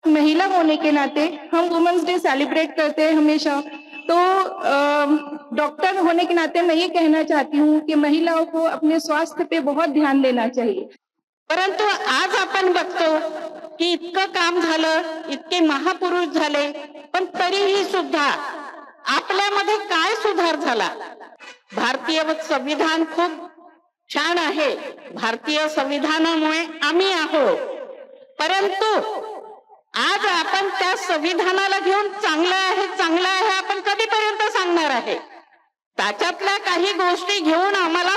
महिला होने के नाते हम वुमेन्स डे सेलिब्रेट करते हैं हमेशा। तो डॉक्टर होने के नाते मैं ये कहना चाहती हूँ कि महिलाओं को अपने स्वास्थ्य पे बहुत ध्यान देना चाहिए। परंतु आज आपण बघतो की इतकं काम झालं, इतके महापुरुष झाले, पण तरीही सुद्धा आपल्यामध्ये काय सुधार झाला? भारतीय संविधान खूप छान आहे, भारतीय संविधानामुळे आम्ही आहोत, परंतु आज आपण त्या संविधानाला घेऊन चांगलं आहे आपण कधीपर्यंत सांगणार आहे? त्याच्यातल्या काही गोष्टी घेऊन आम्हाला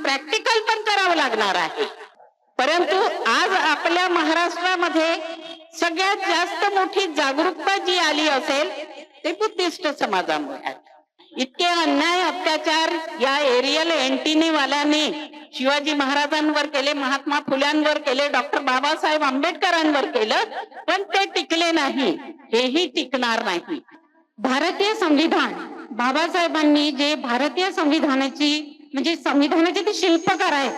प्रॅक्टिकल पण करावं लागणार आहे। परंतु आज आपल्या महाराष्ट्रामध्ये सगळ्यात जास्त मोठी जागरूकता जी आली असेल ते बुद्धिस्ट समाजामुळे आहे। इतके अन्याय अत्याचार या एरियल एंटीनी वाल्याने शिवाजी महाराजांवर केले, महात्मा फुल्यांवर केले, डॉक्टर बाबासाहेब आंबेडकरांवर केलं, पण ते टिकले नाही, हेही टिकणार नाही। भारतीय संविधान बाबासाहेबांनी जे भारतीय संविधानाची म्हणजे संविधानाचे ते शिल्पकार आहेत,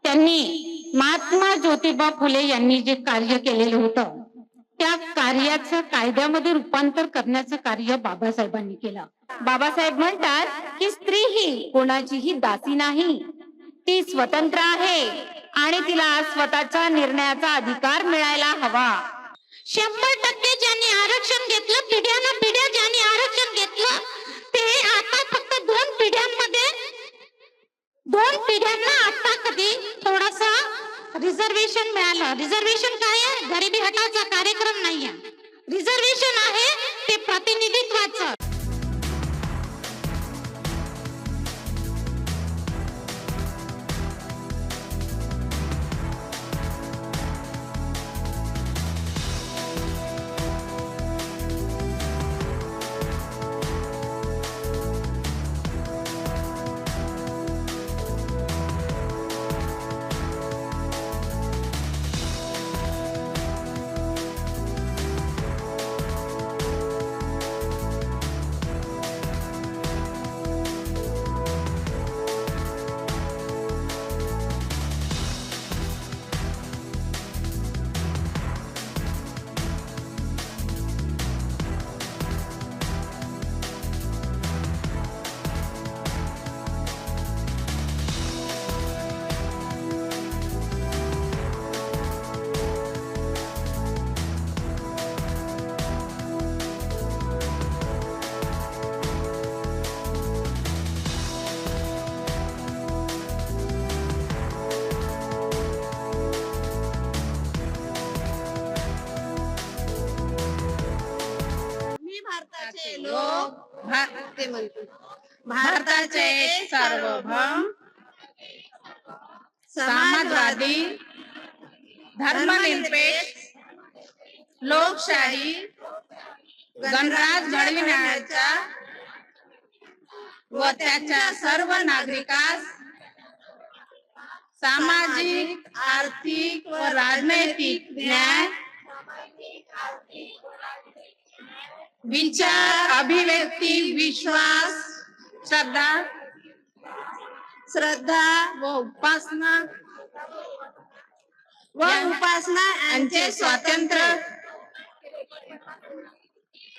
त्यांनी महात्मा ज्योतिबा फुले यांनी जे कार्य केलेलं होतं त्या कार्याचं कायद्यामध्ये रूपांतर करण्याचं कार्य बाबासाहेबांनी केलं। बाबासाहेब म्हणतात की स्त्री ही कोणाचीही दासी नाही, ती स्वतंत्र आहे आणि तिला स्वतःचा निर्णयाचा अधिकार मिळायला हवा। 100% ज्यांनी आरक्षण घेतलं, पिढ्यानं पिढ्या ज्यांनी आरक्षण घेतलं, ते आता फक्त 2 पिढ्यांना आता कधी थोडासा रिझर्वेशन मिळालं। रिझर्वेशन काय आहे? गरिबी हटावचा कार्यक्रम नाहीये, रिझर्वेशन आहे ते प्रतिनिधित्वाचं। भारताचे लोक भारताचे सार्वभौम समाजवादी धर्मनिरपेक्ष लोकशाही गणराज्य घडविण्याचा व त्याच्या सर्व नागरिकास सामाजिक, आर्थिक व राजनैतिक न्याय, विचार, अभिव्यक्ती, विश्वास, श्रद्धा व उपासना यांचे स्वातंत्र्य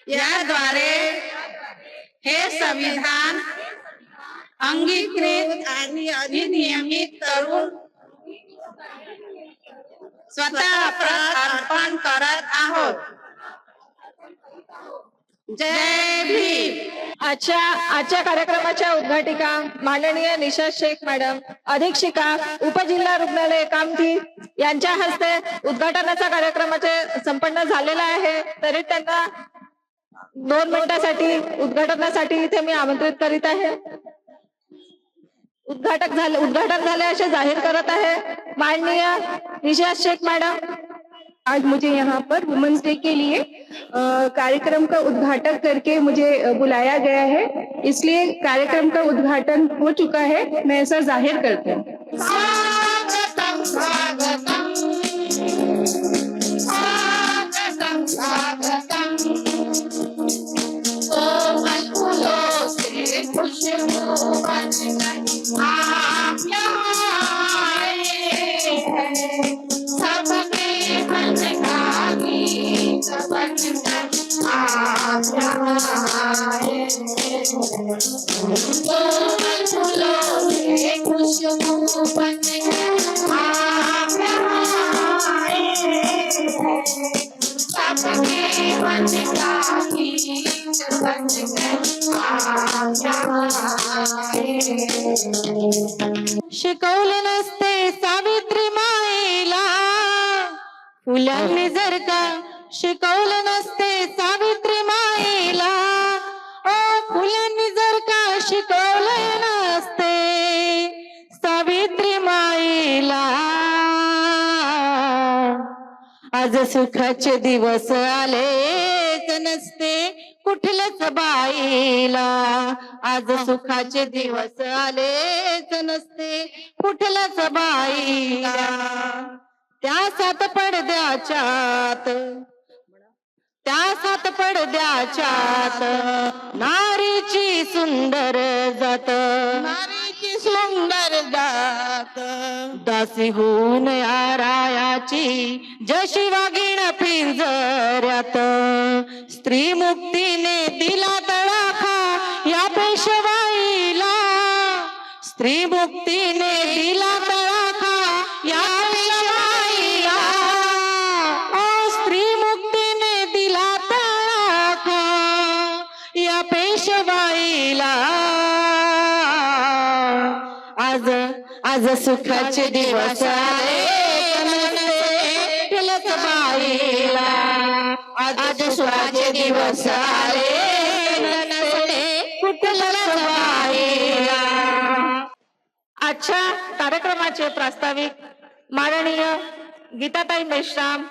याद्वारे हे संविधान अंगीकृत आणि अधिनियमित करून स्वतः अर्पण करत आहोत। जय भीम। आजच्या कार्यक्रमाच्या उद्घाटिका माननीय निशा शेख मॅडम, अधीक्षिका उपजिल्हा रुग्णालय कामठी यांच्या हस्ते उद्घाटनाचा कार्यक्रमाचे संपन्न झालेला आहे। तरी त्यांना 2 मिनिटांसाठी उद्घाटनासाठी इथे मी आमंत्रित करीत आहे। उद्घाटन झाले असे जाहीर करत आहे माननीय निशा शेख मैडम। आज मुझे यहाँ पर वुमेन्स डे के लिए कार्यक्रम का उद्घाटन करके मुझे बुलाया गया है, इसलिए कार्यक्रम का उद्घाटन हो चुका है, मैं ऐसा जाहिर करती हूँ। स्वागतम स्वागतम स्वागतम स्वागतम फूलों से खुशबू बन गई आप यहाँ आए हैं, सबके मन का गीत शिकवले नसते सावित्री माईला फुलांनी जर का शिकवलं नसते सावित्री माईला ओ फुलांनी जर का शिकवले नसते सावित्री माईला आज सुखाचे दिवस आलेच नसते कुठल्याच बाईला आज सुखाचे दिवस आलेच नसते कुठल्याच बाईला त्या सात पडद्याच्यात नारीची सुंदर जात दासी होऊन या रायाची जशी वाघीण पिंजऱ्यात स्त्री मुक्तीने दिला तळाखा या पेशवाईला स्त्री मुक्तीने दिला तळाखा या पेशवाईला स्त्री मुक्तीने दिला तळाखा या पेशवाईला आज सुखाचे दिवस आले बाईला आज सुखाचे दिवस आले कुठल्याच बाईला आजच्या कार्यक्रमाचे प्रास्ताविक माननीय गीताताई मेश्राम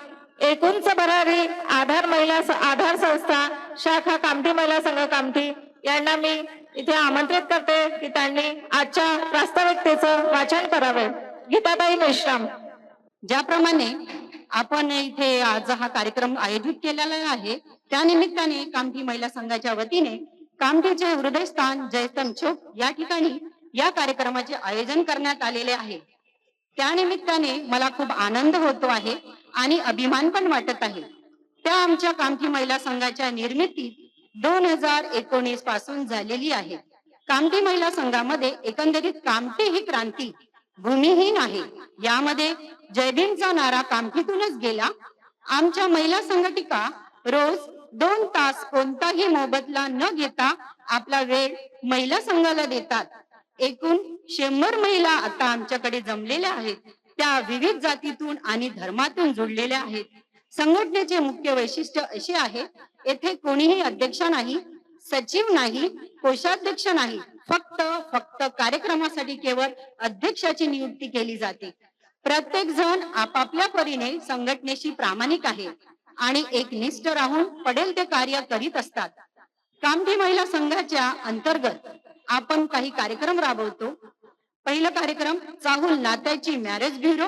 एकुंच भरारी आधार संस्था शाखा कामठी महिला संघ कामठी यांना मी इथे आमंत्रित करते की त्यांनी आजच्या प्रास्ताविकतेचं वाचन करावे. गीताताई मेश्राम. ज्याप्रमाणे आपण इथे आज हा कार्यक्रम आयोजित केलेला आहे त्या निमित्ताने कामठी महिला संघाच्या वतीने कामठीचे हृदयस्थान जयस्तंभ चौक या ठिकाणी या कार्यक्रमाचे आयोजन करण्यात आलेले आहे. त्या निमित्ताने मला खूप आनंद होतो आहे आणि अभिमान पण वाटत आहे. त्या आमच्या कामठी महिला संघाच्या निर्मिती 2019 पासून झालेली आहे. कामठी महिला संघामध्ये एकंदरीत कामठी ही क्रांती भूमिहीन आहे. यामध्ये जयभीमचा नारा कामठीतूनच गेला. आमच्या महिला संघटिका रोज 2 तास कोणताही मोबदला न घेता आपला वेळ महिला संघाला देतात. एकूण 100 महिला आता आमच्याकडे जमलेल्या आहेत. त्या विविध जातीतून आणि धर्मातून जुळलेल्या आहेत. संघटनेचे मुख्य वैशिष्ट्य असे आहे, येथे कोणीही अध्यक्ष नाही, सचिव नाही, कोषाध्यक्ष नाही, फक्त कार्यक्रमासाठी केवळ अध्यक्षाची नियुक्ती केली जाते. प्रत्येक जण आपापल्या परीने संघटनेशी प्रामाणिक आहे आणि एकनिष्ठ राहून पडेल ते कार्य करीत असतात. कामठी महिला संघाच्या अंतर्गत आपण काही कार्यक्रम राबवतो. पहिला कार्यक्रम चाहूल नात्याची मॅरेज ब्युरो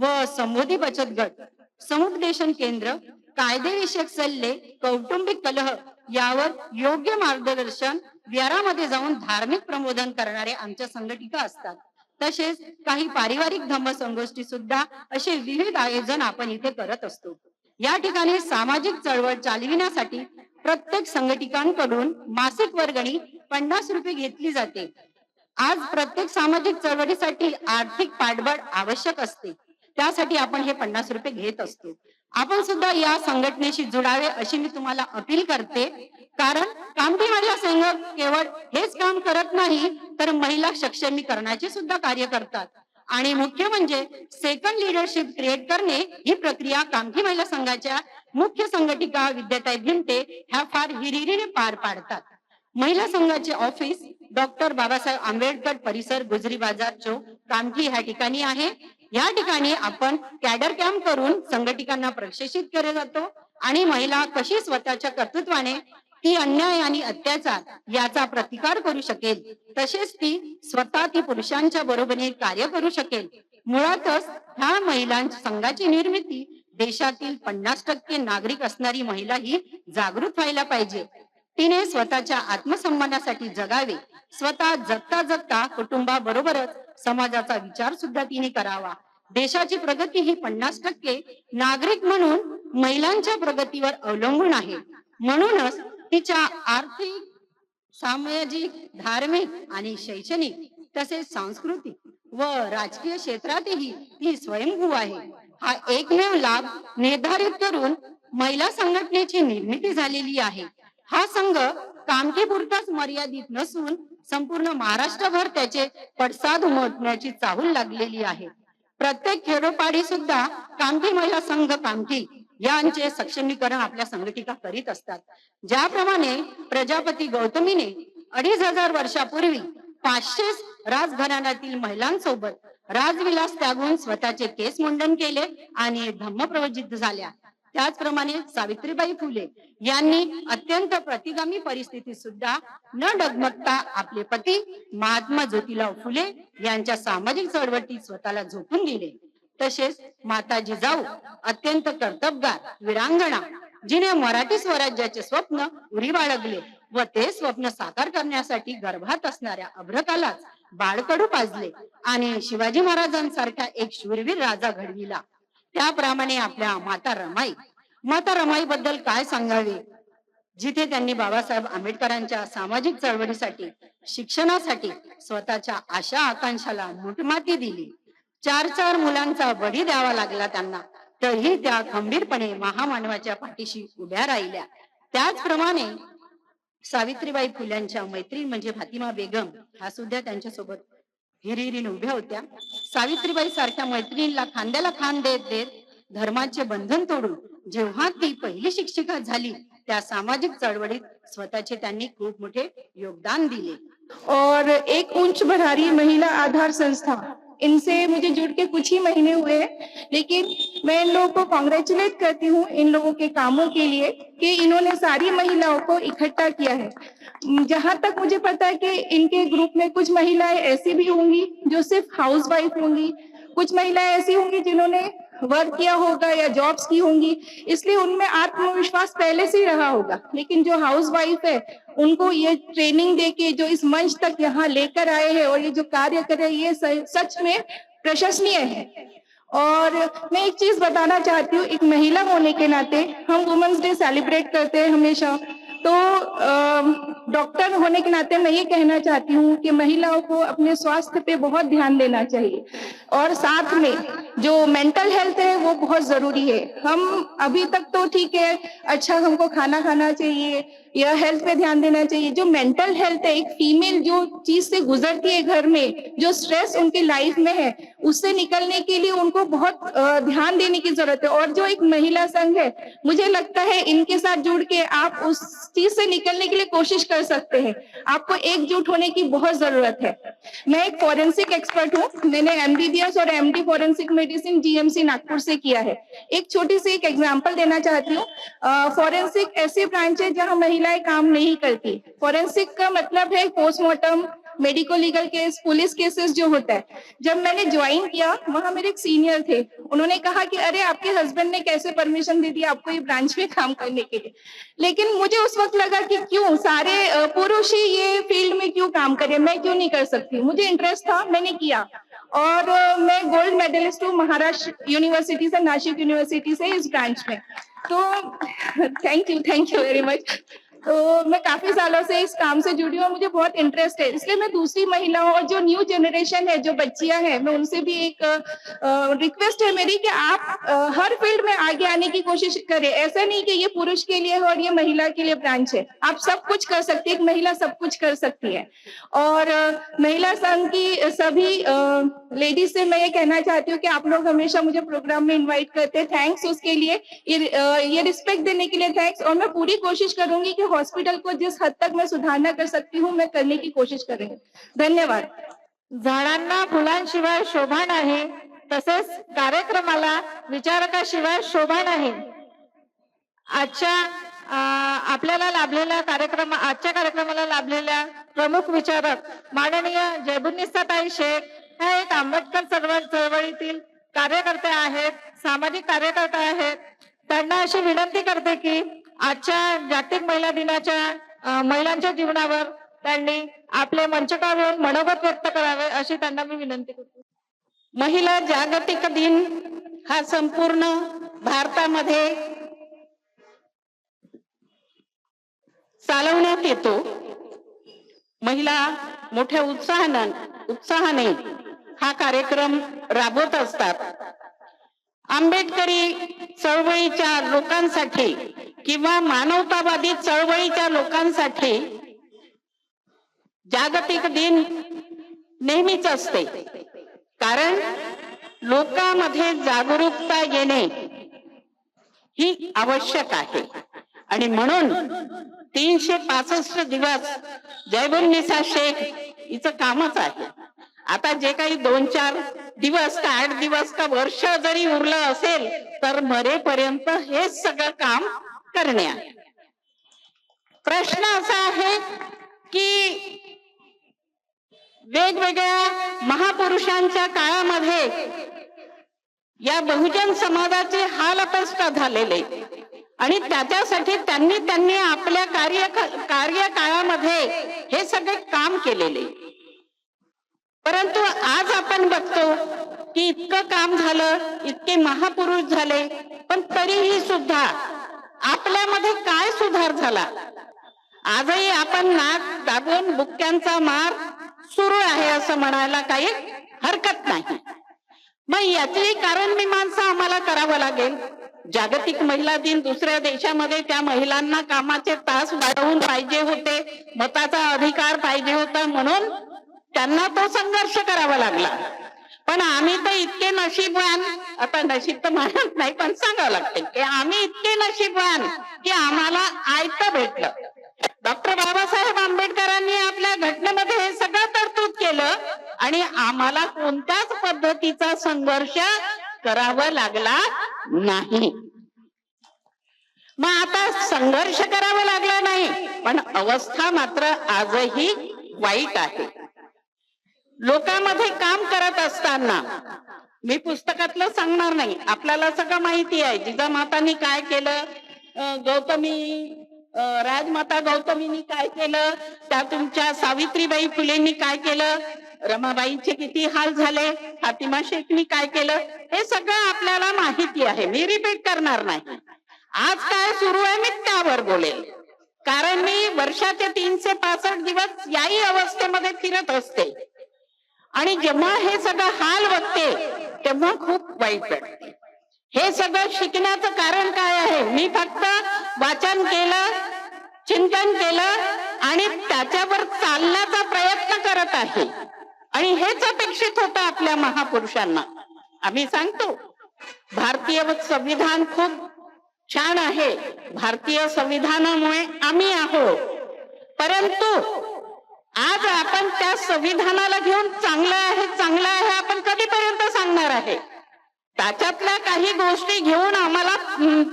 व समृद्धी बचत गट, समुपदेशन केंद्र, कायदेविषयक सल्ले, कौटुंबिक कलह यावर योग्य मार्गदर्शन, विहारामध्ये जाऊन धार्मिक प्रबोधन करणारे आमच्या संघटिका असतात. तसेच काही पारिवारिक धम्म संगोष्ठी सुद्धा असे विविध आयोजन आपण इथे करत असतो. या ठिकाणी सामाजिक चळवळ चालविण्यासाठी प्रत्येक संघटिकांकडून मासिक वर्गणी 50 रुपये घेतली जाते. आज प्रत्येक सामाजिक चळवळीसाठी आर्थिक पाठबळ आवश्यक असते. त्यासाठी आपण हे 50 रुपये घेत असतो. आपण सुद्धा या संघटनेशी जुडावे अशी मी तुम्हाला अपील करते. कारण कामठी महिला संघ केवळ हेच काम करत नाही तर महिला सक्षमीकरणाचे सुद्धा कार्य करतात. आणि मुख्य म्हणजे सेकंड लिडरशिप क्रिएट करणे ही प्रक्रिया कामठी महिला संघाच्या मुख्य संघटिका विद्याताई भिमटे ह्या फार हिरिरीने पार पाडतात. महिला संघाचे ऑफिस डॉक्टर बाबासाहेब आंबेडकर परिसर, गुजरी बाजार चौक, कामठी ह्या ठिकाणी आहे. या ठिकाणी आपण कॅडर कॅम्प करून संघटिकांना प्रशिक्षित केले जातो आणि महिला कशी स्वतःच्या कर्तृत्वाने ती अन्याय आणि अत्याचार याचा प्रतिकार करू शकेल, तसेच ती स्वतः ती पुरुषांच्या बरोबरीने कार्य करू शकेल. मुळातच ह्या महिलांच्या संघाची निर्मिती देशातील 50% नागरिक असणारी महिला ही जागृत व्हायला पाहिजे. तिने स्वतःच्या आत्मसन्मानासाठी जगावे. स्वतः जगता जगता कुटुंबाबरोबरच समाजाचा विचार सुद्धा तिने करावा. देशाची प्रगती ही 50% नागरिक म्हणून महिलांच्या प्रगतीवर अवलंबून आहे. म्हणूनच तिच्या आर्थिक, सामाजिक, धार्मिक आणि शैक्षणिक तसेच सांस्कृतिक व राजकीय क्षेत्रातही ती स्वयंभू आहे. हा एकमेव लाभ निर्धारित करून महिला संघटनेची निर्मिती झालेली आहे. हा संघ कामठीपुरताच मर्यादित नसून संपूर्ण महाराष्ट्रभर त्याचे पडसाद उमटण्याची चाहूल लागलेली आहे. प्रत्येक खेडोपाडी सुद्धा कामठी महिला संघ कामठी यांचे सक्षमीकरण आपल्या संघटिका करीत असतात. ज्याप्रमाणे प्रजापती गौतमीने 2500 वर्षापूर्वी 500 राजघराण्यातील महिलांसोबत राजविलास त्यागून स्वतःचे केस मुंडन केले आणि धम्मप्रवचित झाल्या, त्याचप्रमाणे सावित्रीबाई फुले यांनी अत्यंत प्रतिगामी परिस्थितीत सुद्धा न डगमगता आपले पती महात्मा ज्योतिराव फुले यांच्या सामाजिक चळवळीत स्वतःला झोकून दिले. तसेच माता जिजाऊ अत्यंत कर्तबगार वीरांगणा, जिने मराठी स्वराज्याचे स्वप्न उरी बाळगले व ते स्वप्न साकार करण्यासाठी गर्भात असणाऱ्या अभ्रकालाच बाळकडू पाजले आणि शिवाजी महाराजांसारखा एक शूरवीर राजा घडविला. त्याप्रमाणे आपल्या माता रमाई बद्दल काय सांगावे, जिथे त्यांनी बाबासाहेब आंबेडकरांच्या सामाजिक चळवळीसाठी, शिक्षणासाठी स्वतःच्या आशा आकांक्षाला मुठमाती दिली. 4 मुलांचा बळी द्यावा लागला त्यांना, तरीही त्या खंबीरपणे महामानवाच्या पाठीशी उभ्या राहिल्या. त्याचप्रमाणे सावित्रीबाई फुल्यांच्या मैत्रीण म्हणजे फातिमा बेगम ह्या सुद्धा त्यांच्या सोबत हिरिरीने उभ्या होत्या. सावित्रीबाई सारख्या मैत्रिणीला खांद्याला खांद देत देत धर्माचे बंधन तोडून जेव्हा ती पहिली शिक्षिका झाली, त्या सामाजिक चळवळीत स्वतःचे त्यांनी खूप मोठे योगदान दिले. और एक उच्च भरारी महिला आधार संस्था, इनसे मुझे जुड़ के कुछ ही महीने हुए हैं, लेकिन मैं इन लोगों को कॉन्ग्रेचुलेट करती हूँ इन लोगों के कामों के लिए कि इन्होंने सारी महिलाओं को इकट्ठा किया है. जहां तक मुझे पता है कि इनके ग्रुप में कुछ महिलाएं ऐसी भी होंगी जो सिर्फ हाउसवाइफ होंगी, कुछ महिलाएं ऐसी होंगी जिन्होंने वर्क किया होगा या जॉब्स की होंगी, इसलिए उनमें आत्मविश्वास पहले से ही रहा होगा. लेकिन जो हाउसवाइफ है उनको ये ट्रेनिंग देके जो इस मंच तक यहाँ लेकर आए हैं और ये जो कार्य कर रहे हैं, ये सच में प्रशंसनीय है. और मैं एक चीज बताना चाहती हूँ, एक महिला होने के नाते हम वुमेन्स डे सेलिब्रेट करते हैं हमेशा, तो डॉक्टर होने के नाते मैं ये कहना चाहती हूँ कि महिलाओं को अपने स्वास्थ्य पे बहुत ध्यान देना चाहिए और साथ में जो मेंटल हेल्थ है वो बहुत जरूरी है. हम अभी तक तो ठीक है, अच्छा हमको खाना खाना चाहिए या हेल्थ पे ध्यान देना चाहिए. जो मेंटल हेल्थ है, एक फीमेल जो चीज से गुजरती है घर में, जो स्ट्रेस उनके लाइफ में है, उससे निकलने के लिए उनको बहुत ध्यान देने की जरूरत है. और जो एक महिला संघ है, मुझे लगता है इनके साथ जुड़ के आप उस चीज से निकलने के लिए कोशिश कर सकते हैं. आपको एकजुट होने की बहुत जरूरत है. मैं एक फॉरेंसिक एक्सपर्ट हूँ, मैंने MBBS और MD forensic medicine GMC Nagpur से किया है. एक छोटी सी एक एग्जाम्पल देना चाहती हूँ. फॉरेंसिक ऐसी ब्रांच है जहाँ महिलाएं काम नहीं करती. फॉरेंसिक का मतलब है पोस्टमार्टम, मेडिको लीगल केस, पुलिस केसेस जो होता है. जब मैंने ज्वाइन किया, वहां मेरे एक सीनियर थे, उन्होंने कहा कि अरे आपके हस्बैंड ने कैसे परमिशन दे दी आपको ये ब्रांच में काम करने के लिए. लेकिन मुझे उस वक्त लगा कि क्यों सारे पुरुष ही ये फील्ड में क्यों काम करें, मैं क्यों नहीं कर सकती. मुझे इंटरेस्ट था, मैंने किया और मैं गोल्ड मेडलिस्ट हूँ महाराष्ट्र यूनिवर्सिटी से, नासिक यूनिवर्सिटी से इस ब्रांच में. तो थैंक यू वेरी मच. तो मैं काफी सालों से इस काम से जुड़ी हूँ और मुझे बहुत इंटरेस्ट है. इसलिए मैं दूसरी महिलाओं और जो न्यू जनरेशन है, जो बच्चियां हैं, मैं उनसे भी एक रिक्वेस्ट है मेरी कि आप हर फील्ड में आगे आने की कोशिश करें. ऐसा नहीं कि ये पुरुष के लिए है और ये महिला के लिए ब्रांच है. आप सब कुछ कर सकती है, एक महिला सब कुछ कर सकती है. और महिला संघ की सभी लेडीज से मैं ये कहना चाहती हूँ कि आप लोग हमेशा मुझे प्रोग्राम में इन्वाइट करते हैं, थैंक्स उसके लिए, ये रिस्पेक्ट देने के लिए थैंक्स. और मैं पूरी कोशिश करूंगी कि हॉस्पिटल को जिस हद तक मैं सुधारना कर सकती हूँ मैं करने की कोशिश करेंगे. धन्यवाद. झाडांना फुलांशिवाय शोभा नाही, तसेच कार्यक्रमाला विचारकाशिवाय शोभा नाही. आजच्या आपल्याला लाभलेल्या आजच्या कार्यक्रमाला लाभलेल्या प्रमुख विचारक माननीय जयबुन्निसाताई शेख ह्या एक आंबेडकर चळवळीतील कार्यकर्ते आहेत, सामाजिक कार्यकर्ते आहेत. त्यांना अशी विनंती करते की आजच्या जागतिक महिला दिनाच्या महिलांच्या जीवनावर त्यांनी आपले मंचकावरून मनोगत व्यक्त करावे अशी त्यांना मी विनंती करते. महिला जागतिक दिन हा संपूर्ण भारतामध्ये चालवण्यात येतो. महिला मोठ्या उत्साहाने हा कार्यक्रम राबवत असतात. आंबेडकरी चळवळीच्या लोकांसाठी किंवा मानवतावादी चळवळीच्या लोकांसाठी जागतिक दिन नेहमीच असते, कारण लोकांमध्ये जागरूकता येणे ही आवश्यक आहे. आणि म्हणून 365 दिवस जयबुन्निसा शेख हिचं कामच आहे. आता जे काही 2-4 दिवस का 8 दिवस का वर्ष जरी उरलं असेल तर मरेपर्यंत हेच सगळं काम करणे आहे. प्रश्न असा आहे की वेगवेगळ्या महापुरुषांच्या काळामध्ये या बहुजन समाजाचे हाल अपेष्ट झालेले आणि त्याच्यासाठी त्यांनी आपल्या कार्यकाळामध्ये हे सगळे काम केलेले. परंतु आज आपण बघतो की इतकं काम झालं, इतके महापुरुष झाले, पण तरीही सुद्धा आपल्यामध्ये काय सुधार झाला? आजही आपण नाक दाबून बुक्क्यांचा मार सुरू आहे असं म्हणायला काही हरकत नाही. मग याची कारण मीमांसा आम्हाला करावं लागेल. जागतिक महिला दिन दुसऱ्या देशामध्ये त्या महिलांना कामाचे तास वाढवून पाहिजे होते, मताचा अधिकार पाहिजे होता, म्हणून त्यांना तो संघर्ष करावा लागला. पण आम्ही तर इतके नशीबवान, आता नशीब तर म्हणत नाही पण सांगावं लागते की आम्ही इतके नशीबवान की आम्हाला आयतं भेटलं. डॉक्टर बाबासाहेब आंबेडकरांनी आपल्या घटनेमध्ये हे सगळं तरतूद केलं आणि आम्हाला कोणत्याच पद्धतीचा संघर्ष करावा लागला नाही. मग आता संघर्ष करावा लागला नाही, पण अवस्था मात्र आजही वाईट आहे. लोकांमध्ये काम करत असताना मी पुस्तकातलं सांगणार नाही, आपल्याला सगळं माहिती आहे. जिजामातांनी काय केलं, राजमाता गौतमींनी काय केलं, त्या तुमच्या सावित्रीबाई फुलेंनी काय केलं, रमाबाईंचे किती हाल झाले, फातिमा शेखनी काय केलं, हे सगळं आपल्याला माहिती आहे. मी रिपीट करणार नाही. आज काय सुरू आहे मी त्यावर बोलेल, कारण मी वर्षाचे 365 दिवस याही अवस्थेमध्ये फिरत असते आणि जेव्हा हे सगळं हाल बघते तेव्हा खूप वाईट वाटते. हे सगळं शिकण्याचं कारण काय आहे? मी फक्त वाचन केलं, चिंतन केलं आणि त्याच्यावर चालण्याचा प्रयत्न करत आहे आणि हेच अपेक्षित होतं आपल्या महापुरुषांना. आम्ही सांगतो भारतीय संविधान खूप छान आहे, भारतीय संविधानामुळे आम्ही आहोत, परंतु आज आपण त्या संविधानाला घेऊन चांगलं आहे आपण कधीपर्यंत सांगणार आहे? त्याच्यातल्या काही गोष्टी घेऊन आम्हाला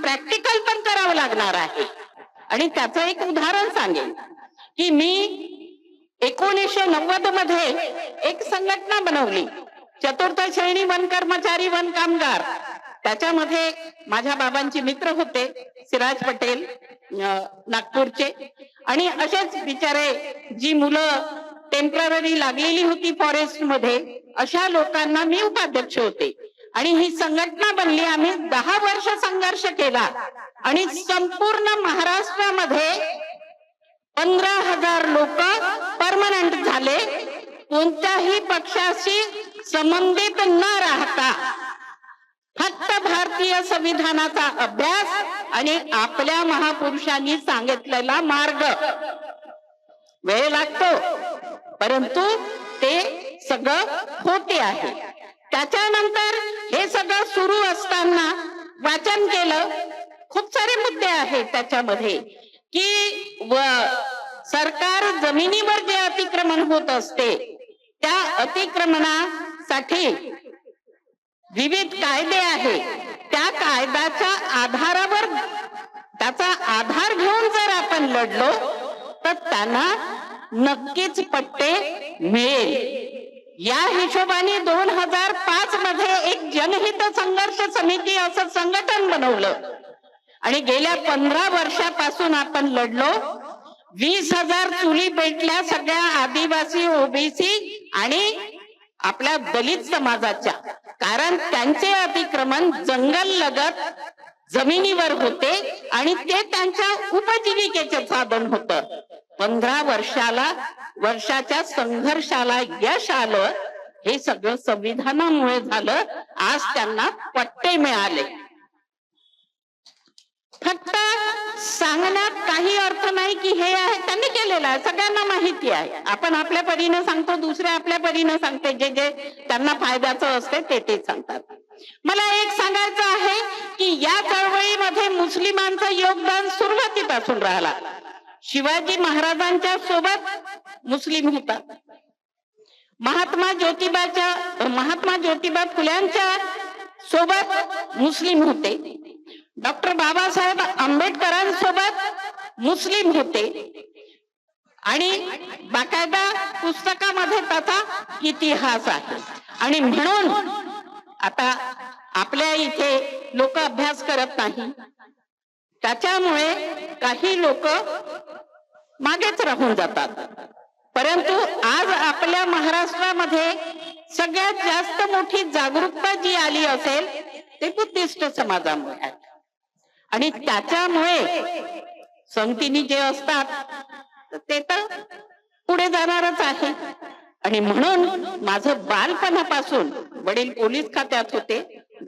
प्रॅक्टिकल पण करावं लागणार आहे. आणि त्याचं एक उदाहरण सांगेन की मी 1990 मध्ये एक संघटना बनवली, चतुर्थ श्रेणी वन कर्मचारी वन कामगार. त्याच्यामध्ये माझ्या बाबांचे मित्र होते, सिराज पटेल नागपूरचे, आणि असेच बिचारे जी मुलं टेम्पररी लागलेली होती फॉरेस्ट मध्ये, अशा लोकांना मी उपाध्यक्ष होते आणि ही संघटना बनली. आम्ही 10 वर्ष संघर्ष केला आणि संपूर्ण महाराष्ट्रामध्ये 15,000 लोक परमनंट झाले, कोणत्याही पक्षाशी संबंधित न राहता फक्त भारतीय संविधानाचा अभ्यास आणि आपल्या महापुरुषांनी सांगितलेला मार्ग. वेळ लागतो परंतु ते सगळं होते आहे. त्याच्यानंतर हे सगळं सुरू असताना वाचन केलं. खूप सारे मुद्दे आहेत त्याच्यामध्ये की सरकार जमिनीवर जे अतिक्रमण होत असते त्या अतिक्रमणासाठी विविध कायदे आहेत, त्या कायद्याच्या आधारावर त्याचा आधार घेऊन जर आपण लढलो तर त्यांना नक्कीच पट्टे मिळेल. या हिशोबाने 2005 मध्ये एक जनहित संघर्ष समिती असं संघटन बनवलं आणि गेल्या 15 वर्षापासून आपण लढलो. 20,000 चुली पेटल्या सगळ्या आदिवासी, ओबीसी आणि आपल्या दलित समाजाच्या, कारण त्यांचे अतिक्रमण जंगल लगत जमिनीवर होते आणि ते त्यांच्या उपजीविकेचे साधन होतं. 15 वर्षाच्या संघर्षाला यश आलं. हे सगळं संविधानामुळे झालं. आज त्यांना पट्टे मिळाले. फक्त सांगण्यात काही अर्थ नाही की हे आहे त्यांनी केलेलं आहे, सगळ्यांना माहिती आहे. आपण आपल्या परीने सांगतो, दुसरे आपल्या परीने सांगते, जे जे त्यांना फायद्याचं असते ते सांगतात. मला एक सांगायचं आहे की या चळवळीमध्ये मुस्लिमांचं योगदान सुरुवातीपासून राहिला. शिवाजी महाराजांच्या सोबत मुस्लिम होता. महात्मा ज्योतिबा फुल्यांच्या सोबत मुस्लिम होते. डॉक्टर बाबासाहेब आंबेडकरांसोबत मुस्लिम होते आणि बाकायदा पुस्तकामध्ये त्याचा इतिहास आहे. आणि म्हणून आता आपल्या इथे लोक अभ्यास करत नाही, त्याच्यामुळे काही लोक मागेच राहून जातात. परंतु आज आपल्या महाराष्ट्रामध्ये सगळ्यात जास्त मोठी जागरूकता जी आली असेल ते बुद्धिस्ट समाजामुळे आहे. आणि त्याच्यामुळे संगतीने जे असतात ते तर पुढे जाणारच आहे. आणि म्हणून माझं बालपणापासून वडील पोलीस खात्यात होते,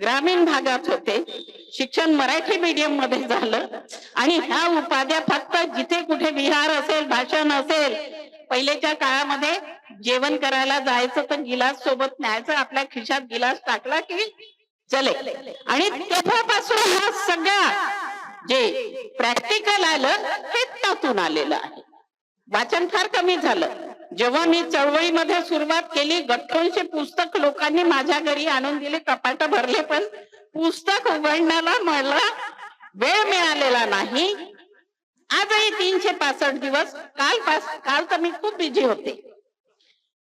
ग्रामीण भागात होते, शिक्षण मराठी मीडियम मध्ये झालं. आणि ह्या उपाध्या फक्त जिथे कुठे विहार असेल, भाषण असेल, पहिलेच्या काळामध्ये जेवण करायला जायचं तर गिलास सोबत न्यायचं, आपल्या खिशात गिलास टाकला की चले. आणि तेव्हापासून हा सगळा जे प्रॅक्टिकल आलं हे त्यातून आलेलं आहे. वाचन फार कमी झालं. जेव्हा मी चळवळीमध्ये सुरुवात केली, गठ्ठोंशे पुस्तक लोकांनी माझ्या घरी आणून दिले, कपाट भरले, पण पुस्तक उघडण्याला मला वेळ मिळालेला नाही. आजही 365 दिवस. काल तर मी खूप बिझी होते.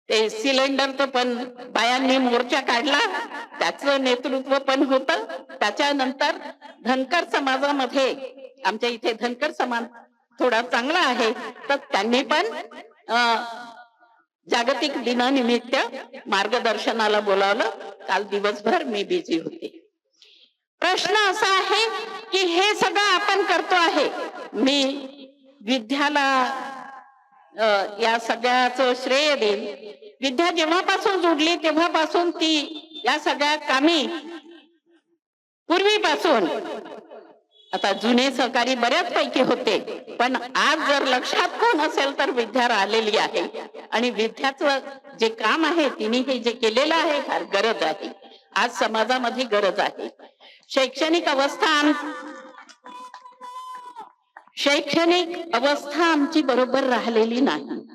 ते सिलेंडरचं पण बायांनी मोर्चा काढला, त्याचं नेतृत्व पण होतं. त्याच्यानंतर धनकर समाजामध्ये, आमच्या इथे धनकर समाज थोडा चांगला आहे, तर त्यांनी पण जागतिक दिनानिमित्त मार्गदर्शनाला बोलावलं. काल दिवसभर मी बिझी होते. प्रश्न असा आहे की हे सगळं आपण करतो आहे. मी विद्याला या सगळ्याचं श्रेय देईन. विद्या जेव्हापासून जोडली तेव्हापासून ती या सगळ्या कामी पूर्वीपासून, आता जुने सहकारी बऱ्याच पैकी होते, पण आज जर लक्षात कोण असेल तर विद्या राहिलेली आहे. आणि विद्याचं जे काम आहे, तिने हे जे केलेलं आहे, फार गरज आहे. आज समाजामध्ये गरज आहे. शैक्षणिक अवस्था आमची बरोबर राहिलेली नाही.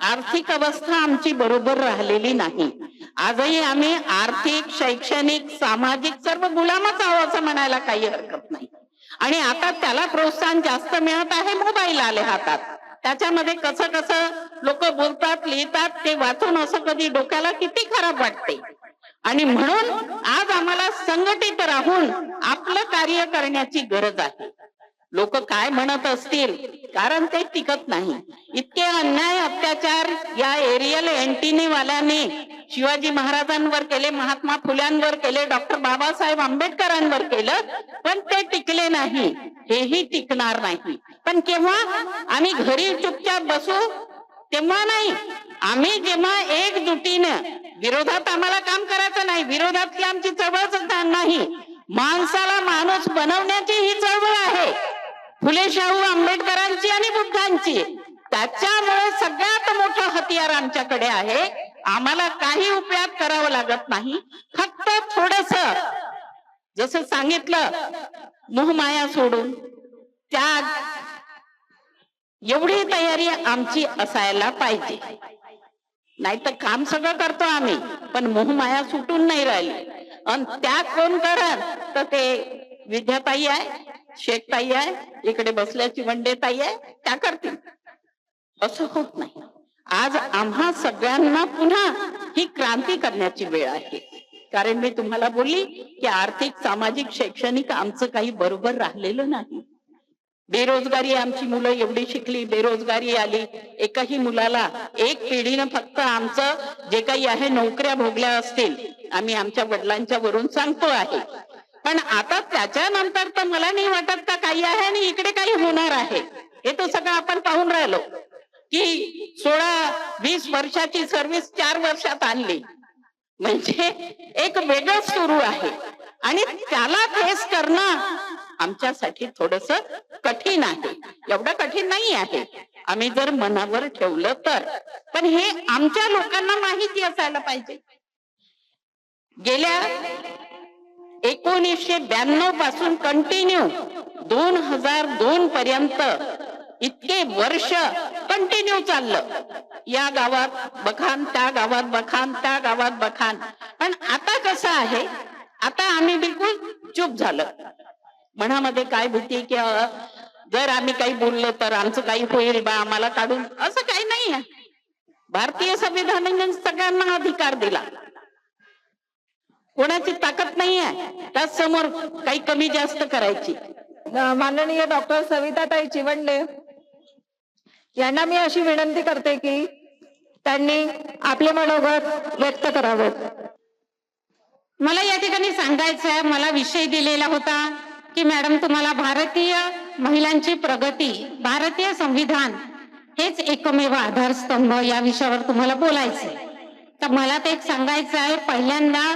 आर्थिक अवस्था आमची बरोबर राहिलेली नाही. आजही आम्ही आर्थिक, शैक्षणिक, सामाजिक सर्व गुलामच आहोत असं म्हणायला काही हरकत नाही. आणि आता त्याला प्रोत्साहन जास्त मिळत आहे. मोबाईल आले हातात, त्याच्यामध्ये कसं कसं लोक बोलतात, लिहितात, ते वाचून असं कधी डोक्याला किती खराब वाटते. आणि म्हणून आज आम्हाला संघटित राहून आपलं कार्य करण्याची गरज आहे. लोक काय म्हणत असतील, कारण ते टिकत नाही. इतके अन्याय अत्याचार या एरियल अँटिनी वाल्यांनी शिवाजी महाराजांवर केले, महात्मा फुल्यांवर केले, डॉक्टर बाबासाहेब आंबेडकरांवर केलं, पण ते टिकले नाही. हेही टिकणार नाही. पण केव्हा आम्ही घरी चुपचाप बसू तेव्हा नाही. आम्ही जेव्हा एकजुटीनं, विरोधात आम्हाला काम करायचं नाही, विरोधातली आमची चळवळच नाही, माणसाला माणूस बनवण्याची ही चळवळ आहे, फुले शाहू आंबेडकरांची आणि बुद्धांची. त्याच्यामुळे सगळ्यात मोठं हतियार आमच्याकडे आहे. आम्हाला काही उपयोग करावा लागत नाही. फक्त थोडस, जसं सांगितलं, मोहमाया सोडून त्याग, एवढी तयारी आमची असायला पाहिजे. नाही तर काम सगळं करतो आम्ही, पण मोहमाया सुटून नाही राहिली. आणि त्या कोण करत, तर ते विद्याताई आहे, शेखताई आहे, इकडे बसल्याची वंडेताई आहे, त्या करतील. असं होत नाही. आज आम्हा सगळ्यांना पुन्हा ही क्रांती करण्याची वेळ आहे. कारण मी तुम्हाला बोलली की आर्थिक, सामाजिक, शैक्षणिक आमचं काही बरोबर राहिलेलं नाही. बेरोजगारी, आमची मुलं एवढी शिकली, बेरोजगारी आली. एकही मुलाला, एक पिढीनं फक्त आमचं जे काही आहे नोकऱ्या भोगल्या असतील, आम्ही आमच्या वडिलांच्या वरून सांगतो आहे, पण आता त्याच्यानंतर तर मला नाही वाटत का काही आहे आणि इकडे काही होणार आहे. हे तर सगळं आपण पाहून राहिलो की 16-20 वर्षाची सर्व्हिस 4 वर्षात आणली, म्हणजे एक वेगळंच सुरू आहे आणि त्याला फेस करणं आमच्यासाठी थोडस कठीण आहे. एवढं कठीण नाही आहे आम्ही जर मनावर ठेवलं तर. पण हे आमच्या लोकांना माहिती असायला पाहिजे. गेल्या 1992 पासून कंटिन्यू 2002 पर्यंत इतके वर्ष कंटिन्यू चाललं. या गावात बखान, त्या गावात बखान, त्या गावात बखान. पण आता कसं आहे, आता आम्ही बिलकुल चूप झालं. मनामध्ये काय भीती की जर आम्ही काही बोललो तर आमचं काही होईल बा, आम्हाला काढून, असं काही नाही आहे. भारतीय संविधानाने सगळ्यांना अधिकार दिला. कोणाची ताकद नाही आहे त्याच समोर काही कमी जास्त करायची. माननीय डॉक्टर सविताताई चिवंडे यांना मी अशी विनंती करते की त्यांनी आपले मनोगत व्यक्त करावेत. मला या ठिकाणी सांगायचं आहे, मला विषय दिलेला होता की मॅडम तुम्हाला भारतीय महिलांची प्रगती, भारतीय संविधान हेच एकमेव आधारस्तंभ या विषयावर तुम्हाला बोलायचंय. तर मला ते एक सांगायचं आहे, पहिल्यांदा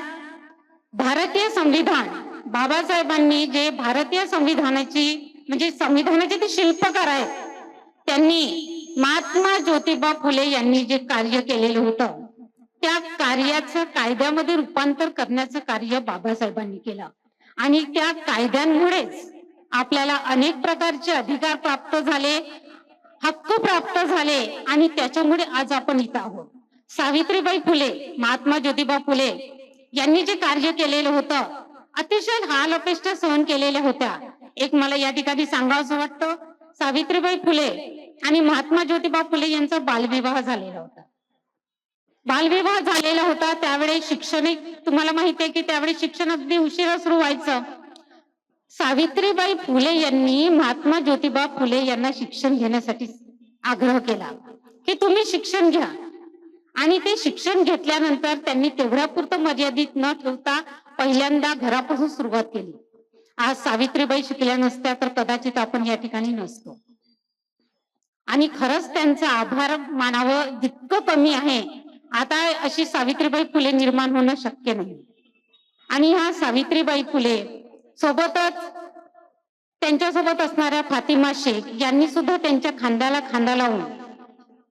भारतीय संविधान, बाबासाहेबांनी जे भारतीय संविधानाची म्हणजे संविधानाचे ते शिल्पकार आहेत, त्यांनी महात्मा ज्योतिबा फुले यांनी जे कार्य केलेलं होतं त्या कार्याचं कायद्यामध्ये रूपांतर करण्याचं कार्य बाबासाहेबांनी केलं आणि त्या कायद्यांमुळेच आपल्याला अनेक प्रकारचे अधिकार प्राप्त झाले, हक्क प्राप्त झाले आणि त्याच्यामुळे आज आपण इथं आहोत. सावित्रीबाई फुले, महात्मा ज्योतिबा फुले यांनी जे कार्य केलेलं होतं, अतिशय हाल अपेष्टा सहन केलेल्या होत्या. एक मला या ठिकाणी सांगावंसं वाटतं, सावित्रीबाई फुले आणि महात्मा ज्योतिबा फुले यांचा बालविवाह झालेला होता. बालविवाह झालेला होता त्यावेळी शिक्षण, तुम्हाला माहिती आहे की त्यावेळी शिक्षण अगदी उशिरा सुरू व्हायचं. सावित्रीबाई फुले यांनी महात्मा ज्योतिबा फुले यांना शिक्षण घेण्यासाठी आग्रह केला की तुम्ही शिक्षण घ्या. आणि ते शिक्षण घेतल्यानंतर त्यांनी तेवढ्यापुरतं मर्यादित न ठेवता पहिल्यांदा घरापासून सुरुवात केली. आज सावित्रीबाई शिकल्या नसत्या तर कदाचित आपण या ठिकाणी नसतो. आणि खरंच त्यांचा आभार मानावं जितकं कमी आहे. आता अशी सावित्रीबाई फुले निर्माण होणं शक्य नाही. आणि ह्या सावित्रीबाई फुले सोबतच त्यांच्यासोबत असणाऱ्या फातिमा शेख यांनी सुद्धा त्यांच्या खांद्याला खांदा लावून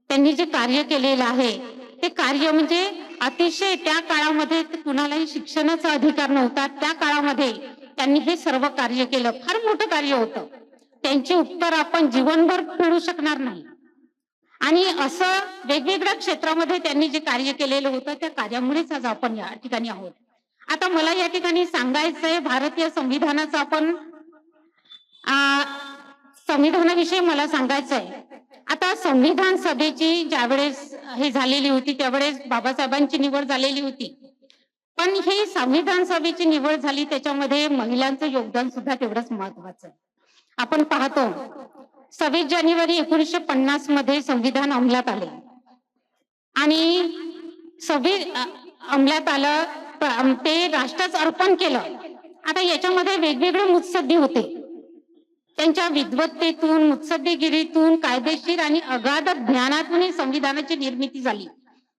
त्यांनी जे कार्य केलेलं आहे ते कार्य म्हणजे अतिशय, त्या काळामध्ये कुणालाही शिक्षणाचा अधिकार नव्हता. त्या काळामध्ये त्यांनी हे सर्व कार्य केलं. फार मोठं कार्य होतं. त्यांचे उत्तर आपण जीवनभर फेडू शकणार नाही. आणि असं वेगवेगळ्या क्षेत्रामध्ये त्यांनी जे कार्य केलेलं होतं त्या कार्यामुळेच आज आपण या ठिकाणी आहोत. आता मला या ठिकाणी सांगायचंय, भारतीय संविधानाचं आपण संविधानाविषयी मला सांगायचंय. आता संविधान सभेची ज्यावेळेस हे झालेली होती त्यावेळेस बाबासाहेबांची निवड झालेली होती. पण ही संविधान सभेची निवड झाली त्याच्यामध्ये महिलांचं योगदान सुद्धा तेवढंच महत्वाचं आहे. आपण पाहतो 26 जानेवारी 1950 मध्ये संविधान अंमलात आले आणि अंमलात आलं, ते राष्ट्राचं अर्पण केलं. आता याच्यामध्ये वेगवेगळे मुत्सद्दी होते. त्यांच्या विद्वत्तेतून, मुत्सद्देगिरीतून, कायदेशीर आणि अगाध ज्ञानातून संविधानाची निर्मिती झाली.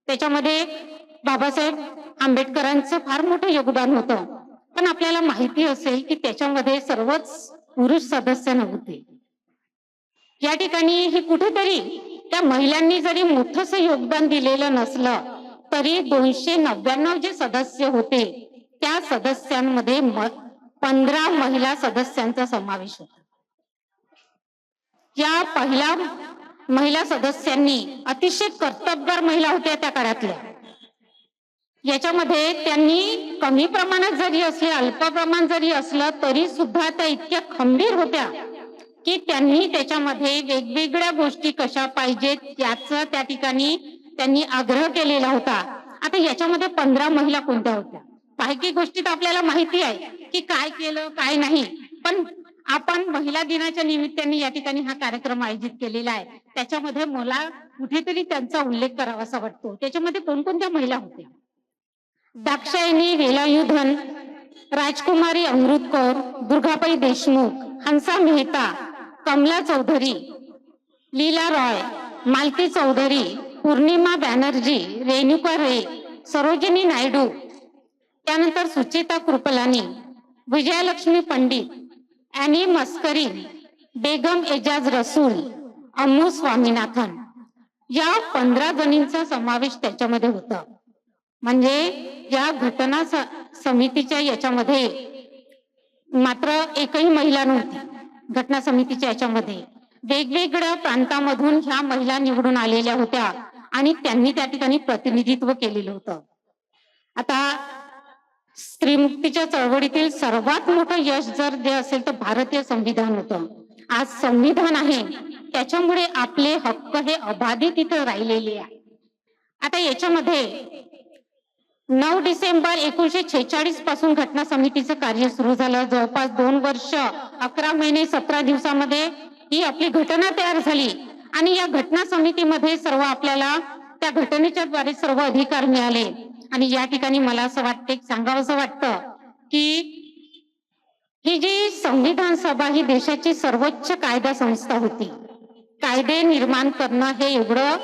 त्याच्यामध्ये बाबासाहेब आंबेडकरांचं फार मोठं योगदान होतं. पण आपल्याला माहिती असेल की त्याच्यामध्ये सर्वच पुरुष सदस्य नव्हते. या ठिकाणी हे कुठेतरी त्या महिलांनी जरी मोठंसं योगदान दिलेलं नसलं तरी 299 जे सदस्य होते त्या सदस्यांमध्ये 15 महिला सदस्यांचा समावेश होता. या पहिल्या महिला सदस्यांनी अतिशय कर्तबगार महिला होत्या त्या काळातल्या. याच्यामध्ये त्यांनी कमी प्रमाणात जरी असले, अल्प प्रमाण जरी असलं तरी सुद्धा त्या इतक्या खंबीर होत्या की त्यांनी त्याच्यामध्ये वेगवेगळ्या गोष्टी कशा पाहिजेत याचा त्या ठिकाणी त्यांनी आग्रह केलेला होता. आता याच्यामध्ये 15 महिला कोणत्या होत्या? काही गोष्टी तर आपल्याला माहिती आहे की काय केलं काय नाही. पण आपण महिला दिनाच्या निमित्ताने या ठिकाणी हा कार्यक्रम आयोजित केलेला आहे. त्याच्यामध्ये मला कुठेतरी त्यांचा उल्लेख करावासा वाटतो. त्याच्यामध्ये कोणकोणत्या महिला होत्या? दाक्षायणी वेलायुधन, राजकुमारी अमृत कौर, दुर्गाबाई देशमुख, हंसा मेहता, कमला चौधरी, लीला रॉय, मालती चौधरी, पूर्णिमा बॅनर्जी, रेणुका रे, सरोजिनी नायडू, त्यानंतर सुचेता कृपलानी, विजयलक्ष्मी पंडित, ॲनी मस्करी, बेगम एजाज रसूल, अम्मू स्वामीनाथन, या 15 जणींचा समावेश त्याच्यामध्ये होता. म्हणजे या घटना समितीच्या याच्यामध्ये मात्र एकही महिला नव्हती. घटना समितीच्या याच्यामध्ये वेगवेगळ्या प्रांतामधून ह्या महिला निवडून आलेल्या होत्या आणि त्यांनी त्या ठिकाणी प्रतिनिधित्व केलेलं होतं. आता स्त्रीमुक्तीच्या चळवळीतील सर्वात मोठं यश जर जे असेल तर भारतीय संविधान होतं. आज संविधान आहे त्याच्यामुळे आपले हक्क हे अबाधित इथं राहिलेले आहे. आता याच्यामध्ये 9 डिसेंबर 1946 पासून घटना समितीचं कार्य सुरू झालं. जवळपास 2 वर्ष 11 महिने 17 दिवसामध्ये ही आपली घटना तयार झाली आणि या घटना समितीमध्ये सर्व आपल्याला त्या घटनेच्या द्वारे सर्व अधिकार मिळाले. आणि या ठिकाणी मला असं वाटते सांगावंसं वाटतं की ही जी संविधान सभा ही देशाची सर्वोच्च कायदा संस्था होती. कायदे निर्माण करणं हे एवढं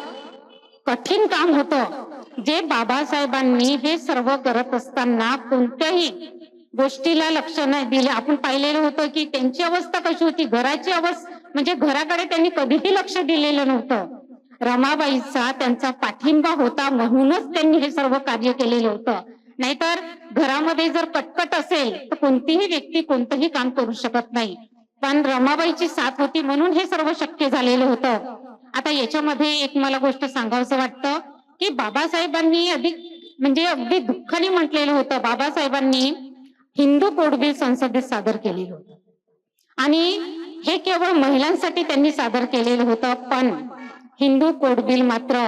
कठीण काम होतं जे बाबासाहेबांनी हे सर्व करत असताना कोणत्याही गोष्टीला लक्ष नाही दिले. आपण पाहिलेलं होतं की त्यांची अवस्था कशी होती, घराची अवस्था म्हणजे घराकडे त्यांनी कधीही लक्ष दिलेलं नव्हतं. रमाबाईचा त्यांचा पाठिंबा होता म्हणूनच त्यांनी हे सर्व कार्य केलेलं होतं. नाहीतर घरामध्ये जर कटकट असेल तर कोणतीही व्यक्ती कोणतंही काम करू शकत नाही. पण रमाबाईची साथ होती म्हणून हे सर्व शक्य झालेलं होतं. आता याच्यामध्ये एक मला गोष्ट सांगावंसं वाटतं की बाबासाहेबांनी अगदी दुःखाने म्हटलेलं होतं. बाबासाहेबांनी हिंदू कोड बिल संसदेत सादर केलेलं होतं आणि हे केवळ महिलांसाठी त्यांनी सादर केलेलं होतं. पण हिंदू कोड बिल मात्र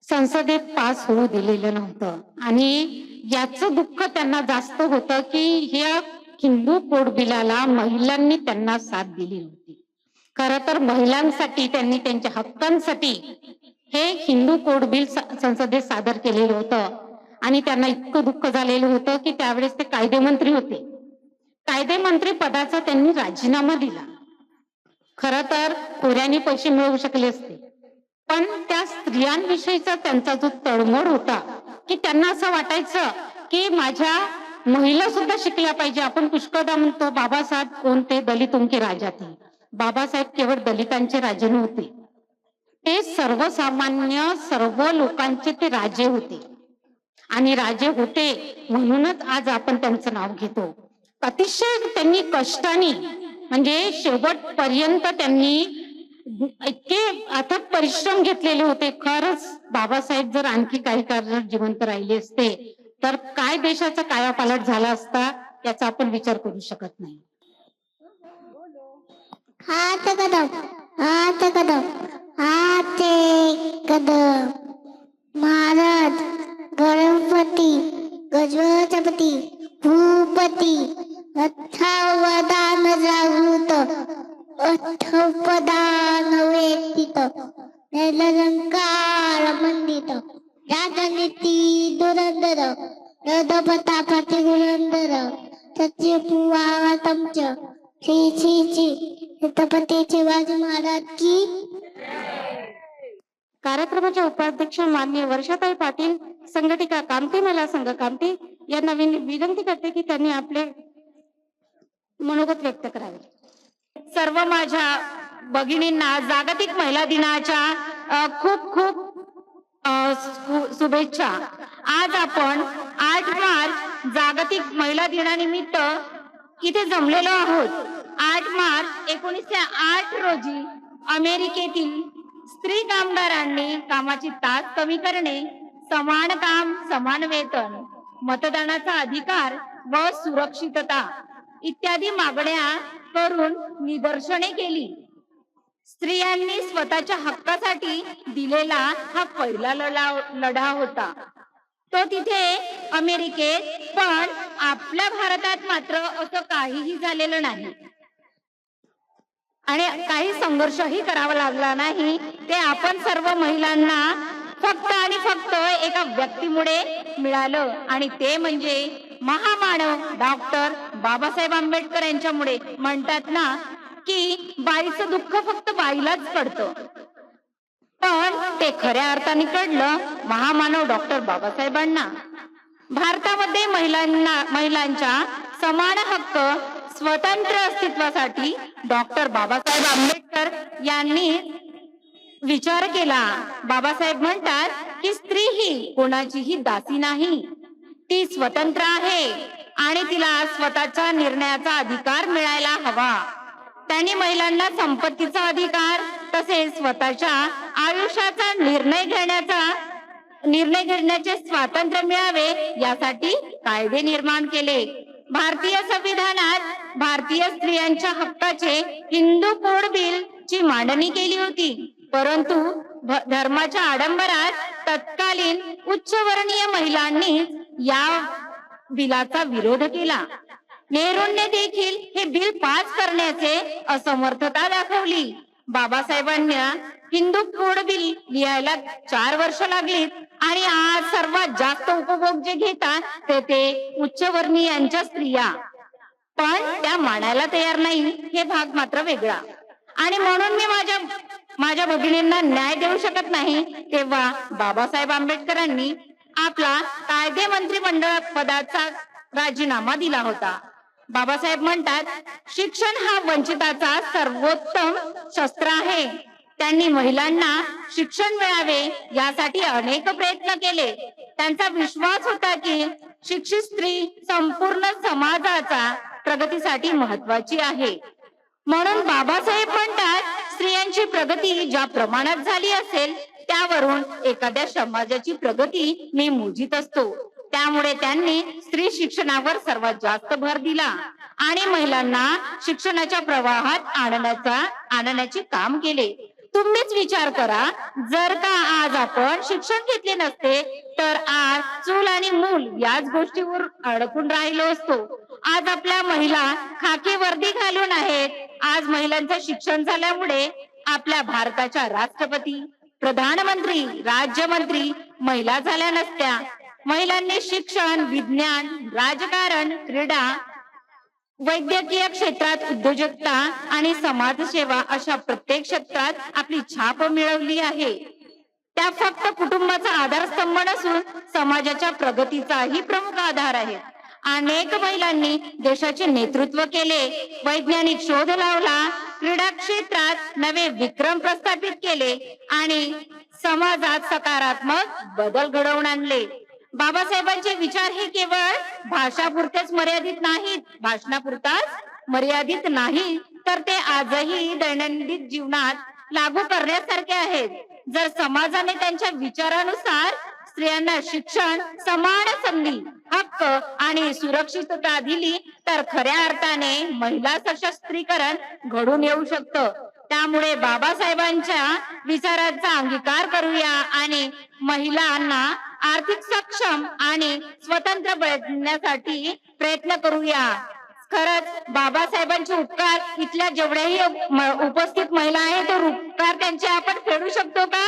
संसदेत पास होऊ दिलेलं नव्हतं आणि याचं दुःख त्यांना जास्त होतं की ह्या हिंदू कोड बिलाला महिलांनी त्यांना साथ दिली नव्हती. खरं तर महिलांसाठी त्यांनी त्यांच्या हक्कांसाठी हे हिंदू कोड बिल संसदेत सादर केलेलं होतं आणि त्यांना इतकं दुःख झालेलं होतं की त्यावेळेस ते कायदेमंत्री होते. कायदेमंत्री पदाचा त्यांनी राजीनामा दिला. खरं तर कोऱ्याने पैसे मिळवू शकले असते, पण त्या स्त्रियांविषयीचा त्यांचा जो तळमळ होता की त्यांना असं वाटायचं की माझ्या महिला सुद्धा शिकल्या पाहिजे. आपण पुष्कळदा म्हणतो बाबासाहेब कोणते दलितों के राजा थे. बाबासाहेब केवळ दलितांचे राजे नव्हते, ते सर्वसामान्य सर्व लोकांचे ते राजे होते आणि राजे होते म्हणूनच आज आपण त्यांचं नाव घेतो. अतिशय त्यांनी कष्टाने म्हणजे शेवटपर्यंत त्यांनी इतके अथक परिश्रम घेतलेले होते. खरंच बाबासाहेब जर आणखी काही काळ जिवंत राहिले असते तर काय देशाचा कायापालट झाला असता याचा आपण विचार करू शकत नाही. हात कदम हात कदम हात कदम महाराज गणपती गजपती भूपती अथावदान जागृत अथपदान वेदित निरंकार मंडित राजनीती दुरंदर रदपतापती गुरंदर सत्यपुवातमच श्री छत्रपती शिवाजी महाराज की. कार्यक्रमाच्या उपाध्यक्ष माननीय वर्षाताई पाटील, संघटिका कामठी महिला संघ कामठी यांना विनंती करते की त्यांनी आपले मनोगत व्यक्त करावे. सर्व माझ्या भगिनींना जागतिक महिला दिनाच्या खूप खूप शुभेच्छा. आज आपण 8 मार्च जागतिक महिला दिनानिमित्त इथे जमलेलो आहोत. 8 मार्च 1908 रोजी अमेरिकेतील स्त्री कामगारांनी कामाची तास कमी करणे, समान काम समान वेतन, मतदानाचा अधिकार व सुरक्षितता इत्यादी मागण्या करून निदर्शने केली. स्त्रियांनी स्वतःच्या हक्कासाठी दिलेला हा पहिला लढा होता तो तिथे अमेरिकेत. पण आपल्या भारतात मात्र असं काहीही झालेलं नाही आणि काही संघर्षही करावा लागला नाही. ते आपण सर्व महिलांना फक्त आणि फक्त एका व्यक्तीमुळे मिळालं आणि ते म्हणजे महामानव डॉक्टर बाबासाहेब आंबेडकर यांच्यामुळे. म्हणतात ना की बाईचं दुःख फक्त बाईलाच कळतं, पण ते खऱ्या अर्थाने कळलं महामानव डॉक्टर बाबासाहेबांना. भारतामध्ये महिलांच्या समान हक्क, स्वतंत्र अस्तित्वासाठी डॉक्टर बाबासाहेब आंबेडकर यांनी विचार केला. बाबासाहेब म्हणतात की स्त्री ही कोणाचीही दासी नाही, ती स्वतंत्र आहे आणि तिला स्वतःच्या निर्णयाचा अधिकार मिळायला हवा. त्यांनी महिलांना संपत्तीचा अधिकार तसेच स्वतःच्या आयुष्याचा निर्णय घेण्याचे स्वातंत्र्य मिळावे यासाठी कायदे निर्माण केले. भारतीय संविधानात भारतीय स्त्रियांच्या हक्काचे हिंदू कोड बिल ची मांडणी केली होती, परंतु धर्माच्या आडंबरात तत्कालीन उच्चवर्णीय महिलांनी या बिलाचा विरोध केला. नेहरूंनी देखील हे बिल पास करण्याचे असमर्थता दाखवली. बाबासाहेबांना हिंदू कोड बिल लिहायला 4 वर्ष लागलीत आणि आज सर्वात जास्त उपभोग जे घेतात ते उच्चवर्णीयांच्या स्त्रिया, पण त्या मानायला तयार नाही. हे भाग मात्र वेगळा. आणि म्हणून मी माझ्या भगिनींना न्याय देऊ शकत नाही, तेव्हा बाबासाहेब आंबेडकरांनी आपला कायदे मंत्रिमंडळ पदाचा राजीनामा दिला होता. बाबासाहेब म्हणतात, शिक्षण हा वंचिताचा सर्वोत्तम शस्त्र आहे. त्यांनी महिलांना शिक्षण मिळावे यासाठी अनेक प्रयत्न केले. त्यांचा विश्वास होता की शिक्षित स्त्री संपूर्ण समाजाचा प्रगतीसाठी महत्वाची आहे. म्हणून बाबासाहेब म्हणतात, स्त्रियांची प्रगती ज्या प्रमाणात झाली असेल त्यावरून एखाद्या समाजाची प्रगती मी मोजित असतो. त्यामुळे त्यांनी स्त्री शिक्षणावर सर्वात जास्त भर दिला आणि महिलांना शिक्षणाच्या प्रवाहात आणण्याचे काम केले. तुम्हीच विचार करा, जर का आज आपण शिक्षण घेतले नसते तर आज चूल आणि मूल याच गोष्टीवर अडकून राहिलो असतो. आज आपल्या महिला खाकी वर्दी घालून आहेत. आज महिलांचं शिक्षण झाल्यामुळे आपल्या भारताच्या राष्ट्रपती, प्रधानमंत्री, राज्यमंत्री महिला झाल्या नसत्या. महिलांनी शिक्षण, विज्ञान, राजकारण, क्रीडा, वैद्यकीय क्षेत्रात, उद्योजकता आणि समाजसेवा अशा प्रत्येक क्षेत्रात आपली छाप मिळवली आहे. त्या फक्त कुटुंबाचा आधारस्तंभ नसून समाजाच्या प्रगतीचाही प्रमुख आधार आहे. अनेक महिलांनी देशाचे नेतृत्व केले, वैज्ञानिक शोध लावला, क्रीडा क्षेत्रात नवे विक्रम प्रस्थापित केले आणि समाजात सकारात्मक बदल घडवून आणले. बाबासाहेबांचे विचार हे केवळ भाषापुरतेच मर्यादित नाहीत, भाषणापुरताच मर्यादित नाही, तर ते आजही दैनंदिन जीवनात लागू करण्यासारखे आहेत. जर समाजाने त्यांच्या विचारानुसार स्त्रियांना शिक्षण, समान संधी, हक्क आणि सुरक्षितता दिली तर खऱ्या अर्थाने महिला सशस्त्रीकरण घडून येऊ शकतं. त्यामुळे बाबासाहेबांच्या विचारांचा अंगीकार करूया आणि महिलांना आर्थिक सक्षम आणि स्वतंत्र बनण्यासाठी प्रयत्न करूया. खरंच बाबासाहेबांचे उपकार इथल्या जेवढ्याही उपस्थित महिला आहेत तर उपकार त्यांचे आपण फेडू शकतो का?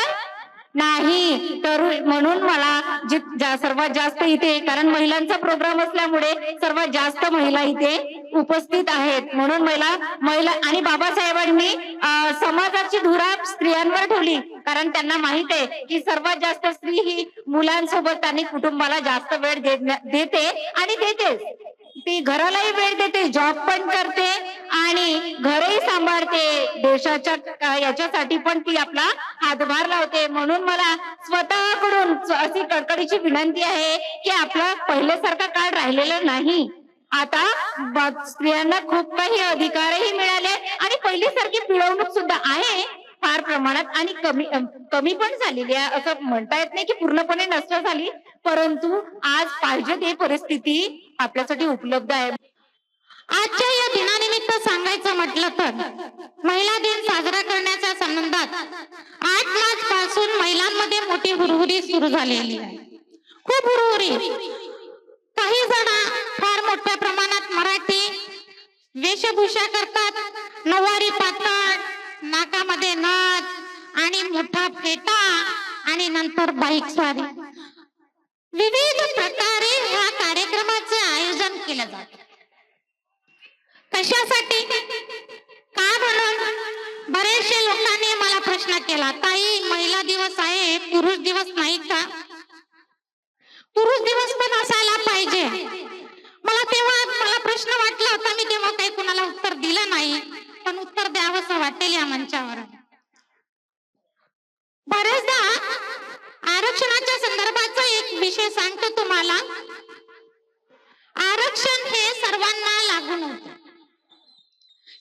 नाही. तर म्हणून मला सर्वात जास्त इथे, कारण महिलांचा प्रोग्राम असल्यामुळे सर्वात जास्त महिला इथे उपस्थित आहेत, म्हणून महिला आणि बाबासाहेबांनी समाजाची धुरा स्त्रियांवर ठेवली, कारण त्यांना माहित आहे की सर्वात जास्त स्त्री ही मुलांसोबत आणि कुटुंबाला जास्त वेळ देते आणि देतेच. ती घरालाही वेळ देते, जॉब पण करते आणि घरही सांभाळते. देशाच्या याच्यासाठी पण ती आपला हातभार लावते. म्हणून मला स्वतःकडून अशी कडकडीची विनंती आहे की आपला पहिल्यासारखा काळ राहिलेला नाही. आता स्त्रियांना खूप काही अधिकारही मिळाले आणि पहिल्यासारखी पिळवणूक सुद्धा आहे फार प्रमाणात आणि कमी पण झालेली आहे. असं म्हणता येत नाही की पूर्णपणे नष्ट झाली, परंतु आज पाहिजे ते परिस्थिती आपल्यासाठी उपलब्ध आहे. आजच्या या दिनानिमित्त सांगायचं म्हटलं तर महिला दिन साजरा करण्याच्या संबंधात 8 मार्च पासून महिलांमध्ये मोठी हुरहुरी सुरू झालेली आहे. खूप हुरहुरी. काही जण फार मोठ्या प्रमाणात मराठी वेशभूषा करतात, नऊवारी पातळ, नाकामध्ये नथ आणि मोठा फेटा आणि नंतर बाईक स्वारी. विविध प्रकारे ह्या कार्यक्रमाचे केलं जातं. कशासाठी? का म्हणून? बरेचशे लोकांनी मला प्रश्न केला, ताई महिला दिवस आहे, पुरुष दिवस नाही का? पुरुष दिवस पण असायला पाहिजे. मला प्रश्न वाटला होता, मी तेव्हा काही कुणाला उत्तर दिलं नाही, पण उत्तर द्यावं असं वाटेल या मंचावर. बरेचदा आरक्षणाच्या संदर्भाचा एक विषय सांगतो तुम्हाला. आरक्षण हे सर्वांना लागू नव्हतं.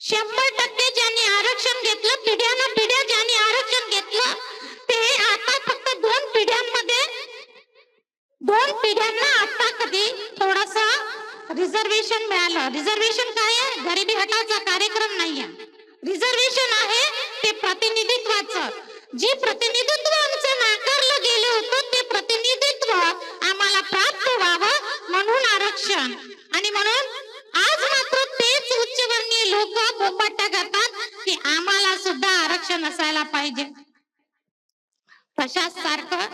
100% ज्यांनी आरक्षण घेतलं, पिढ्यानं पिढ्या ज्यांनी आरक्षण घेतलं, ते आता फक्त 2 पिढ्यांना आता कधी थोडासा रिझर्वेशन मिळालं. रिझर्वेशन काय आहे? गरिबी हटावचा कार्यक्रम नाहीये. रिझर्वेशन आहे ते प्रतिनिधित्वाचं. जी प्रतिनिधित्व आमचं नाकारलं गेलं होतं, ते प्रतिनिधित्व आम्हाला प्राप्त व्हावं म्हणून आरक्षण. आणि म्हणून आज मात्र तेच उच्चवर्णीय लोक बोंबाटा करतात की आम्हाला सुद्धा आरक्षण असायला पाहिजे. तशाच सारखं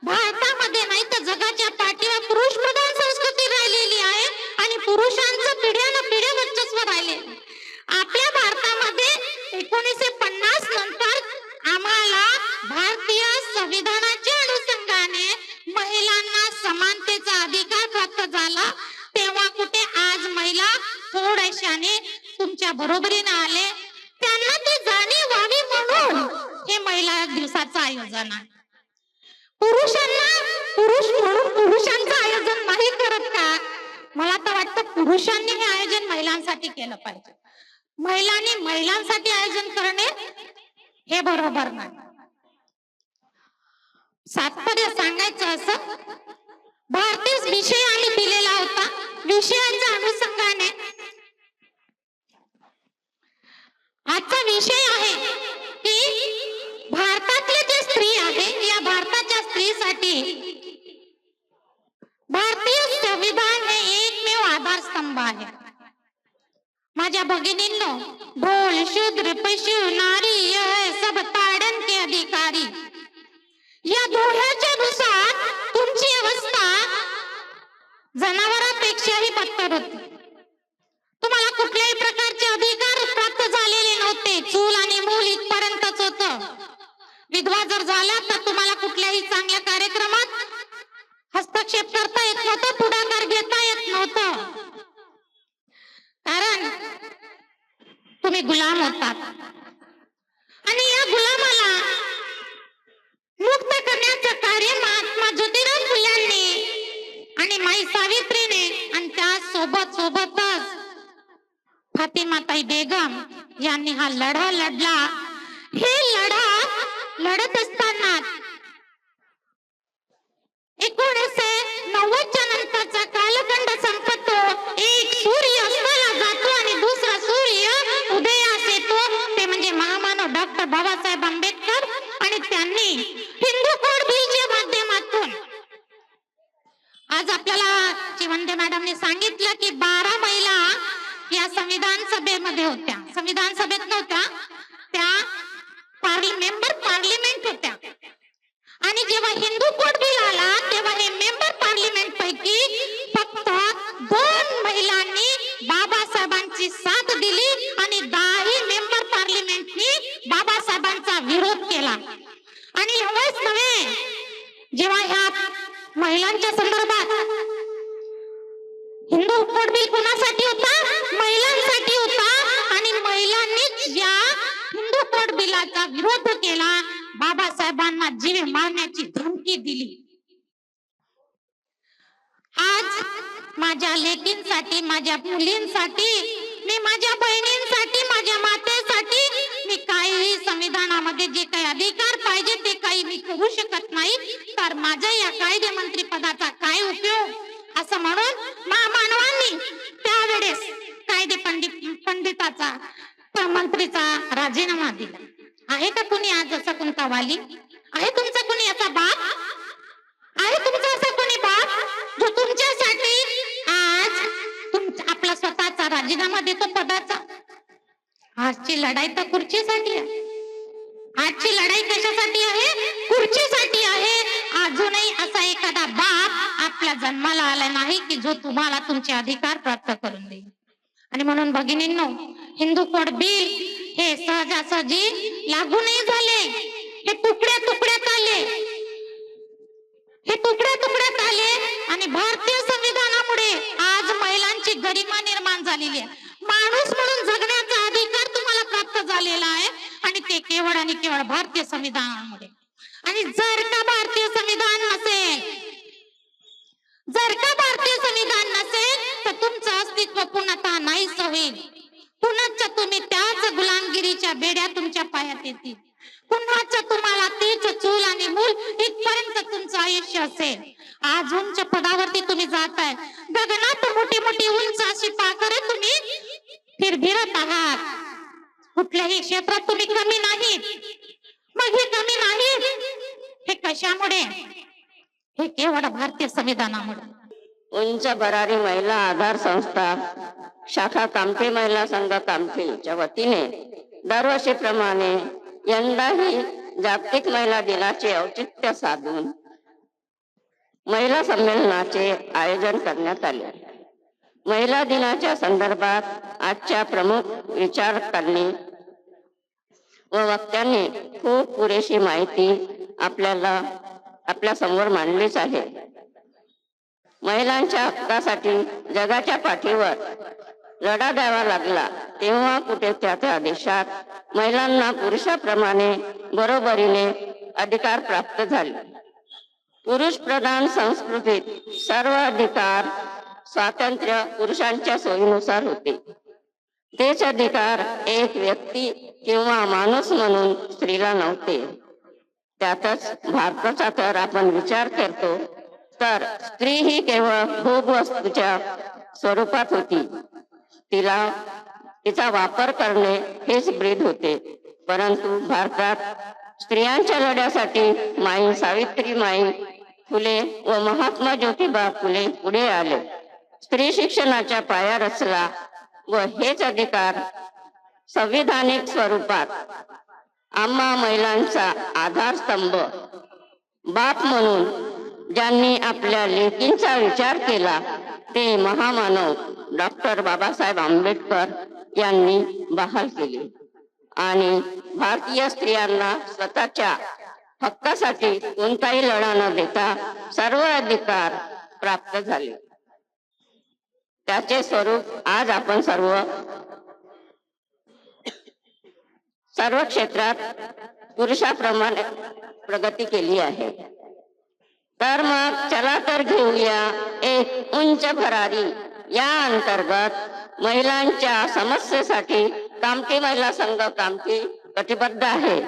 भारतामध्ये नाही तर जगाच्या पाठीवर पुरुष प्रधान संस्कृती राहिलेली आहे आणि पुरुषांचं पिढ्यानं पिढ्या वर्चस्व राहिले. आपल्या भारतामध्ये 1950 नंतर आम्हाला भारतीय संविधानाच्या अनुषंगाने महिलांना समानतेचा अधिकार प्राप्त झाला. तेव्हा कुठे आज महिला थोड्याशाने तुमच्या बरोबरीने आले. त्यांना ती जाणीव व्हावी म्हणून हे महिला दिवसाचं आयोजन आहे. पुरुषांना पुरुष म्हणून पुरुषांचं आयोजन नाही करत का? मला तर वाटतं पुरुषांनी हे आयोजन महिलांसाठी केलं पाहिजे. महिलांनी महिलांसाठी आयोजन करणे हे बरोबर नाही. तात्पर्य सांगायचं असं, भारतीय विषय आम्ही दिलेला होता. विषयाच्या अनुषंगाने आजचा विषय आहे की भारतातले जे स्त्री आहे, या भारताच्या स्त्रीसाठी भारतीय संविधान हे एकमेव आधारस्तंभ आहे. माझ्या भगिनींनो, ढोल शूद्र पशु नारी यह सब ताड़न के अधिकारी, या दोह्याच्या नुसार तुमची अवस्था जनावरांपेक्षाही बदतर होती. तुम्हाला कुठल्याही प्रकारचे अधिकार प्राप्त झालेले नव्हते. चूल आणि मूल इथपर्यंतच होतं. विधवा जर झाला तर तुम्हाला कुठल्याही चांगल्या कार्यक्रमात हस्तक्षेप करता येत नव्हतं, पुढाकार घेता येत नव्हतं, कारण तुम्ही गुलाम होतात. आणि या गुलामाला मुक्त करण्याचं कार्य महात्मा ज्योतिराव फुल्यांनी आणि माई सावित्रीने आणि त्या सोबतच फातिमाताई बेगम यांनी हा लढा लढला. हे लढा लढत असताना 1990च्या नंतरचा कालखंड संपतो. एक सूर्य अस्ताला जातो आणि दुसरा सूर्य उदयास येतो. ते म्हणजे महामानव डॉक्टर बाबासाहेब आंबेडकर. आणि त्यांनी हिंदू कोड बिलच्या माध्यमातून आज आपल्याला चिवंदे मॅडमने सांगितलं की 12 महिला या संविधान सभेमध्ये होत्या. संविधान सभेत नव्हत्या, त्या मेंबर पार्लिमेंट होत्या. आणि जेव्हा हिंदू कोड बिल आला तेव्हा हे मेंबर पार्लिमेंट पैकी फक्त 2 महिलांनी बाबासाहेबांची साथ दिली आणि 10 मेंबर पार्लिमेंटनी बाबासाहेबांचा विरोध केला. आणि एवढंच नव्हे, जेव्हा ह्या महिलांच्या संदर्भात हिंदू कोड बिल कोणासाठी होता? महिलांसाठी होता. आणि महिलांनीच या हिंदू कोड बिलाचा विरोध केला. बाबासाहेबांना जीवे मारण्याची धमकी दिली. आज माझ्या लेकींसाठी, माझ्या मुलींसाठी, मी माझ्या बहिणींसाठी, माझ्या मातेसाठी मी काहीही संविधानामध्ये जे काही अधिकार पाहिजे ते काही मी करू शकत नाही, तर माझ्या या कायदे मंत्री पदाचा काय उपयोग? असं म्हणून महामानवांनी त्यावेळेस कायदे पंडिताचा मंत्रीचा राजीनामा दिला. आहे का कोणी आज असा कोणता वाली? आहे तुमचा कोणी असा बाप? आहे तुमचा असा कोणी बाप जो तुमच्यासाठी आज आपला स्वतःचा राजीनामा देतो पदाचा? आजची लढाई तर खुर्चीसाठी आहे. आजची लढाई कशासाठी आहे? खुर्चीसाठी आहे. अजूनही असा एखादा बाप आपल्या जन्माला आला नाही की जो तुम्हाला तुमचे अधिकार प्राप्त करून देईल. आणि म्हणून भगिनींनो, हिंदू कोड बिल हे सहजासहजी लागू नाही झाले, हे तुकड्या तुकड्यात आले, हे तुकड्या तुकड्यात आले. आणि भारतीय संविधानामुळे आज महिलांची गरिमा निर्माण झालेली आहे. माणूस म्हणून जगण्याचा अधिकार तुम्हाला प्राप्त झालेला आहे आणि ते केवळ आणि केवळ भारतीय संविधानामुळे. आणि जर का भारतीय संविधान नसेल, जर का भारतीय संविधान नसेल तर तुमचं अस्तित्व पुन्हा नाहीच होईल. पुन्हा तुम्ही त्याच गुलामगिरीच्या बेड्या तुमच्या पायात येतील. पुन्हाच तुम्हाला तेच चूल आणि मूल इथपर्यंत तुमचं आयुष्य असेल. आज उंच पदावरती तुम्ही जाताय, गगनात मोठी मोठी उंच अशी पाखरे तुम्ही फिरभिरत आहात. कुठल्याही क्षेत्रात तुम्ही कमी नाहीत. मग हे कमी नाहीत हे कशामुळे? हे केवळ भारतीय संविधानामुळे. उंच भरारी महिला आधार संस्था शाखा कामठी महिला संघ कामठीच्या वतीने दरवर्षीप्रमाणे यंदाही जागतिक महिला दिनाचे औचित्य साधून महिला संमेलनाचे आयोजन करण्यात आले. महिला दिनाच्या संदर्भात आजच्या प्रमुख विचारकांनी व वक्त्यांनी खूप पुरेशी माहिती आपल्या समोर मांडलीच आहे. महिलांच्या हक्कासाठी जगाच्या पाठीवर लढा द्यावा लागला तेव्हा कुठे त्या देशात महिलांना पुरुषाप्रमाणे बरोबरीने अधिकार प्राप्त झाले. पुरुष प्रधान संस्कृतीत सर्व अधिकार स्वातंत्र्य पुरुषांच्या सोयीनुसार होते. तेच अधिकार एक व्यक्ती किंवा माणूस म्हणून स्त्रीला नव्हते. त्यातच भारताचा तर आपण विचार करतो तर स्त्री ही केवळ भोगवस्तूच्या स्वरूपात होती. तिचा वापर करणे हेच ब्रीद होते. परंतु भारतात स्त्रियांच्या लढ्यासाठी माई सावित्रीमाई फुले व महात्मा ज्योतिबा फुले पुढे आले. स्त्री शिक्षणाचा पाया रचला व हेच अधिकार संविधानिक स्वरूपात आम्हा महिलांचा आधारस्तंभ बाप म्हणून ज्यांनी आपल्या लेकींचा विचार केला ते महामानव डॉक्टर बाबासाहेब आंबेडकर यांनी बहाल केले आणि भारतीय स्त्रियांना स्वतःच्या हक्कासाठी कोणताही लढा न देता सर्व अधिकार प्राप्त झाले. त्याचे स्वरूप आज आपण सर्व क्षेत्रात पुरुषाप्रमाणे प्रगती केली आहे. तर मग चला तर घेऊया एक उंच भरारी. या अंतर्गत महिलांच्या समस्येसाठी कामठी महिला संघ कामठी कटिबद्ध आहे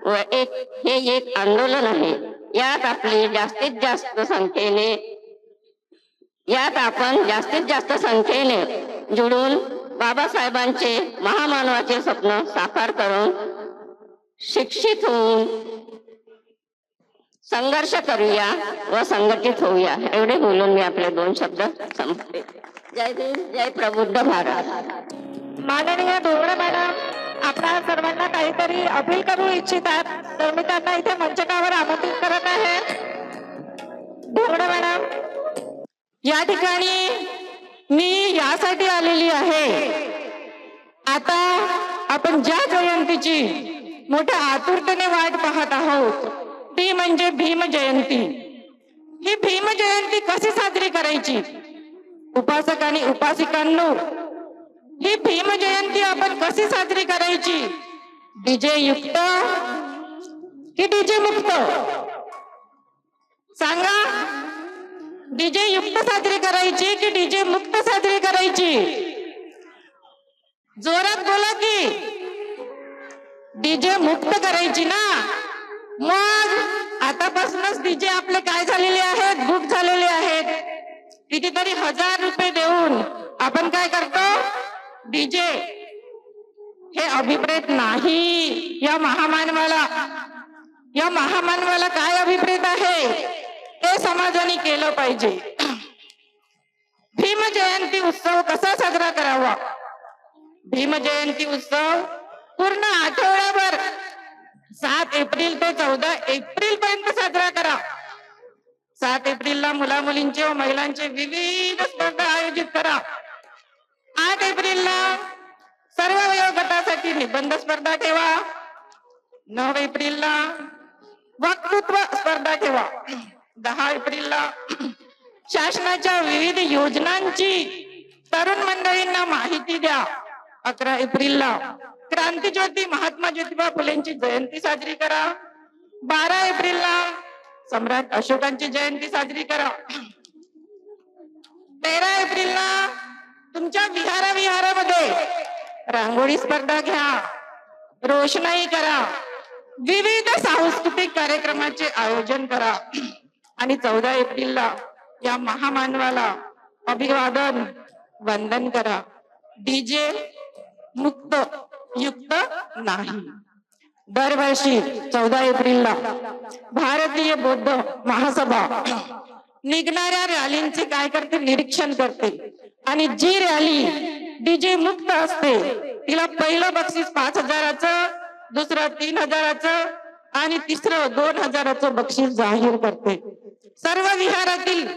व हे एक आंदोलन आहे. यात आपण जास्तीत जास्त संख्येने जुळून बाबासाहेबांचे महामानवाचे स्वप्न साकार करून शिक्षित होऊन संघर्ष करूया व संघटित होऊया. एवढे बोलून मी आपले 2 शब्द संपते. जय भीम, जय प्रबुद्ध भारत. माननीय धोगडे मॅडम, आपल्या सर्वांना काहीतरी अपील करू इच्छितात तर मी त्यांना इथे मंचकावर आमंत्रित करत आहे. धोगडे मॅडम, या ठिकाणी मी यासाठी आलेली आहे, आता आपण ज्या जयंतीची मोठ्या आतुरतेने वाट पाहत आहोत ती म्हणजे भीम जयंती. ही भीम जयंती कशी साजरी करायची? उपासक आणि उपासिकांनो, ही भीम जयंती आपण कशी साजरी करायची? डीजे युक्त की डीजे मुक्त? सांगा, डीजे युक्त साजरी करायची की डीजे मुक्त साजरी करायची? जोरात बोला की. डीजे मुक्त करायची ना? मग आतापासूनच डीजे आपले काय झालेले आहेत, बुक झालेले आहेत. कितीतरी 1000 रुपये देऊन आपण काय करतो, डीजे. हे अभिप्रेत नाही. या महामानवाला काय अभिप्रेत आहे ते समाजाने केलं पाहिजे. भीम जयंती उत्सव कसा साजरा करावा? भीम जयंती उत्सव पूर्ण आठवड्याभर 7 एप्रिल ते 14 एप्रिल पर्यंत साजरा करा. 7 एप्रिलला मुला मुलींचे व महिलांचे विविध स्पर्धा आयोजित करा. 8 एप्रिलला सर्व वयोगटासाठी निबंध स्पर्धा ठेवा. 9 एप्रिलला वक्तृत्व स्पर्धा ठेवा. 10 एप्रिलला शासनाच्या विविध योजनांची तरुण मंडळींना माहिती द्या. 11 एप्रिलला क्रांतीज्योती महात्मा ज्योतिबा फुलेंची जयंती साजरी करा. 12 एप्रिलला सम्राट अशोकांची जयंती साजरी करा. 13 एप्रिलला तुमच्या विहारामध्ये रांगोळी स्पर्धा घ्या, रोषणाई करा, विविध सांस्कृतिक कार्यक्रमाचे आयोजन करा. आणि 14 एप्रिलला या महामानवाला अभिवादन वंदन करा. डीजे मुक्त युक्त नाही. दरवर्षी 14 एप्रिलला भारतीय बौद्ध महासभा निघणाऱ्या रॅलींचे काय करते, निरीक्षण करते. आणि जी रॅली डीजे मुक्त असते तिला पहिलं बक्षीस 5,000चं, दुसरं 3,000चं आणि तिसरं 2,000चं बक्षीस जाहीर करते. सर्व विहारातील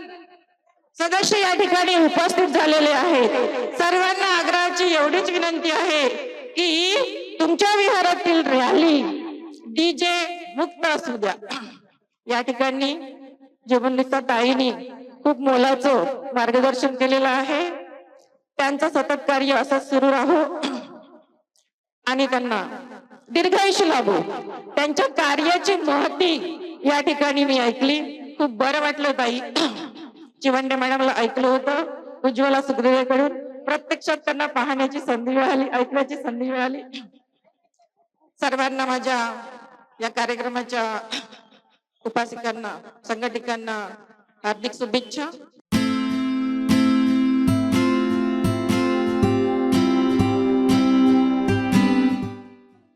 सदस्य या ठिकाणी उपस्थित झालेले आहेत. सर्वांना आग्रहाची एवढीच विनंती आहे की तुमच्या विहारातील रॅली डीजे मुक्त असू द्या. या ठिकाणी जीवननिष्ठा ताईंनी खूप मोलाचं मार्गदर्शन केलेलं आहे. त्यांचं सतत कार्य असं सुरू राहू आणि त्यांना दीर्घायुष्य लाभो. त्यांच्या कार्याची महती या ठिकाणी मी ऐकली. खूप बरं वाटलं ताई. चिवंडे मॅडमला ऐकलं होतं, उज्ज्वला सुखदेवेकडून. प्रत्यक्षात त्यांना पाहण्याची संधी मिळाली, ऐकण्याची संधी मिळाली. सर्वांना माझ्या या कार्यक्रमाच्या उपासिकांना, संघटकांना हार्दिक शुभेच्छा.